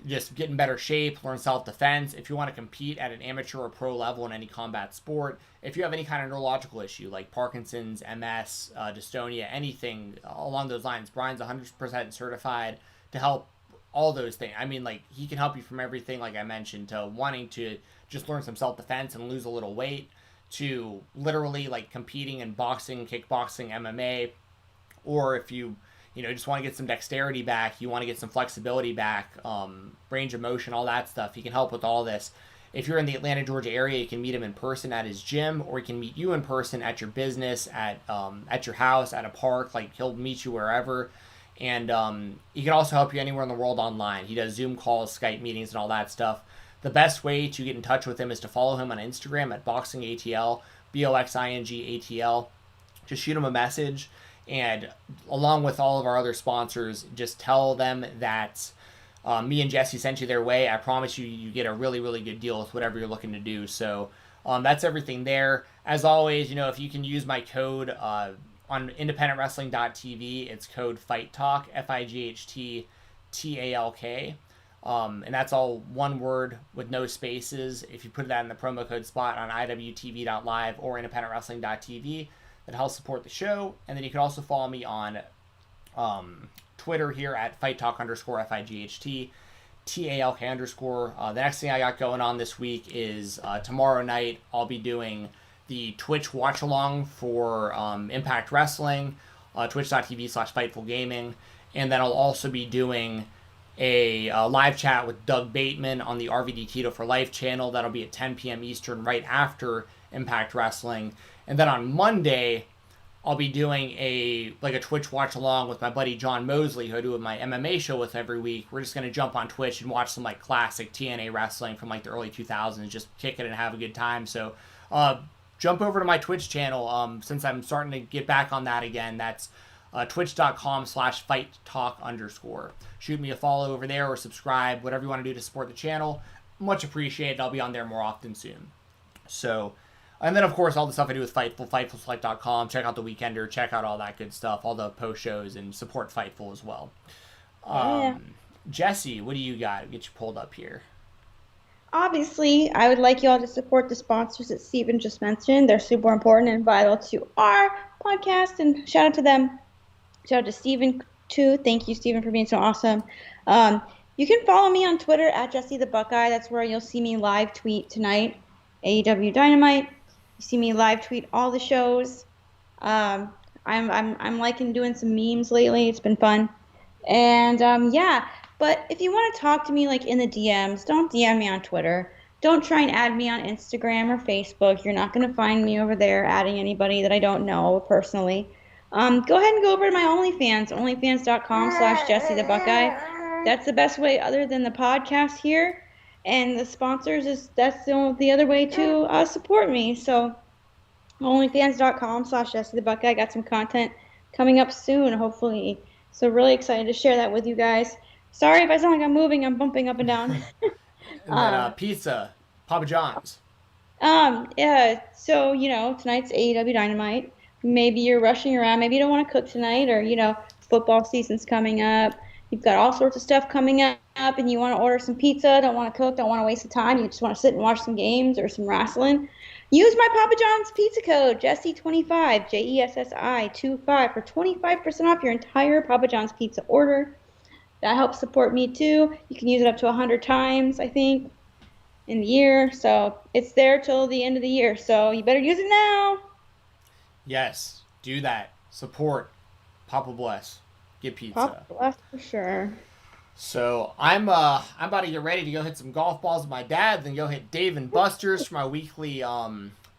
just get in better shape, learn self-defense, if you want to compete at an amateur or pro level in any combat sport, if you have any kind of neurological issue like Parkinson's, MS, dystonia, anything along those lines, Brian's 100% certified to help all those things. I mean, like, he can help you from everything, like I mentioned, to wanting to just learn some self-defense and lose a little weight, to literally like competing in boxing, kickboxing, MMA, or if you just want to get some dexterity back, you want to get some flexibility back, range of motion, all that stuff. He can help with all this. If you're in the Atlanta, Georgia area, you can meet him in person at his gym, or he can meet you in person at your business, at your house, at a park. Like, he'll meet you wherever. And he can also help you anywhere in the world online. He does Zoom calls, Skype meetings, and all that stuff. The best way to get in touch with him is to follow him on Instagram at BoxingATL, BoxingATL. Just shoot him a message. And along with all of our other sponsors, just tell them that me and Jessi sent you their way. I promise you get a really, really good deal with whatever you're looking to do. So that's everything there. As always, if you can use my code on independentwrestling.tv, it's code FIGHTTALK, FIGHTTALK. And that's all one word with no spaces. If you put that in the promo code spot on iwtv.live or independentwrestling.tv, that helps support the show. And then you can also follow me on Twitter here at FightTalk_FIGHT, TALK_. The next thing I got going on this week is tomorrow night I'll be doing the Twitch watch along for Impact Wrestling, twitch.tv/FightfulGaming. And then I'll also be doing a live chat with Doug Bateman on the RVD Tito for Life channel. That'll be at 10 p.m. Eastern, right after Impact Wrestling. And then on Monday, I'll be doing a Twitch watch along with my buddy John Mosley, who I do my MMA show with every week. We're just gonna jump on Twitch and watch some like classic TNA wrestling from like the early 2000s, just kick it and have a good time. So jump over to my Twitch channel since I'm starting to get back on that again. That's twitch.com/fighttalk_. Shoot me a follow over there or subscribe, whatever you want to do to support the channel. Much appreciated. I'll be on there more often soon. So, and then of course all the stuff I do with Fightful, FightfulSelect.com. Check out the Weekender, check out all that good stuff, all the post shows, and support Fightful as well. Jessi, what do you got? Get you pulled up here. Obviously, I would like you all to support the sponsors that Steven just mentioned. They're super important and vital to our podcast, and shout out to them. Shout out to Steven too. Thank you, Steven, for being so awesome. You can follow me on Twitter at Jessi the Buckeye. That's where you'll see me live tweet tonight, AEW Dynamite. You see me live tweet all the shows. I'm liking doing some memes lately. It's been fun, and yeah. But if you want to talk to me like in the DMs, don't DM me on Twitter. Don't try and add me on Instagram or Facebook. You're not going to find me over there adding anybody that I don't know personally. Go ahead and go over to my OnlyFans, onlyfans.com/Jessi the Buckeye. That's the best way other than the podcast here. And the sponsors, that's the other way to support me. So onlyfans.com/Jessi the Buckeye. I got some content coming up soon, hopefully. So really excited to share that with you guys. Sorry if I sound like I'm moving. I'm bumping up and down. And then pizza, Papa John's. Yeah. So tonight's AEW Dynamite. Maybe you're rushing around. Maybe you don't want to cook tonight, or football season's coming up. You've got all sorts of stuff coming up, and you want to order some pizza. Don't want to cook. Don't want to waste the time. You just want to sit and watch some games or some wrestling. Use my Papa John's pizza code Jessi25 JESSI25 for 25% off your entire Papa John's pizza order. That helps support me too. You can use it up to 100 times, I think, in the year. So it's there till the end of the year. So you better use it now. Yes, do that. Support. Papa bless. Get pizza. Papa bless for sure. So I'm about to get ready to go hit some golf balls with my dad, then go hit Dave and Buster's for my weekly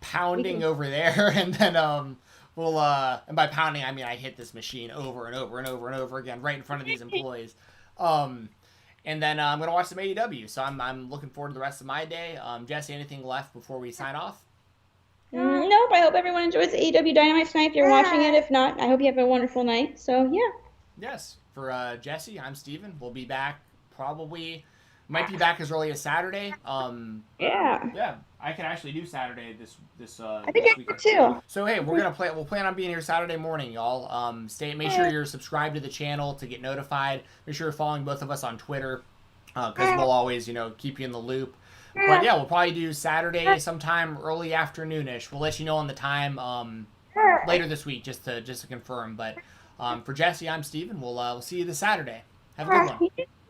pounding over there, and then we'll and by pounding I mean I hit this machine over and over and over and over again right in front of these employees. And then I'm gonna watch some AEW. So I'm looking forward to the rest of my day. Jessi, anything left before we sign off? Nope. I hope everyone enjoys AEW Dynamite tonight if you're watching it. If not, I hope you have a wonderful night. So yeah. Yes. For Jessi, I'm Steven. We'll be back might be back as early as Saturday. Yeah, I can actually do Saturday this I think I week can too. So hey, we'll plan on being here Saturday morning, y'all. Make sure you're subscribed to the channel to get notified. Make sure you're following both of us on Twitter, because we'll always keep you in the loop. But yeah, we'll probably do Saturday sometime early afternoonish. We'll let you know on the time later this week just to confirm. But for Jessi, I'm Steven. We'll see you this Saturday. Have a good one.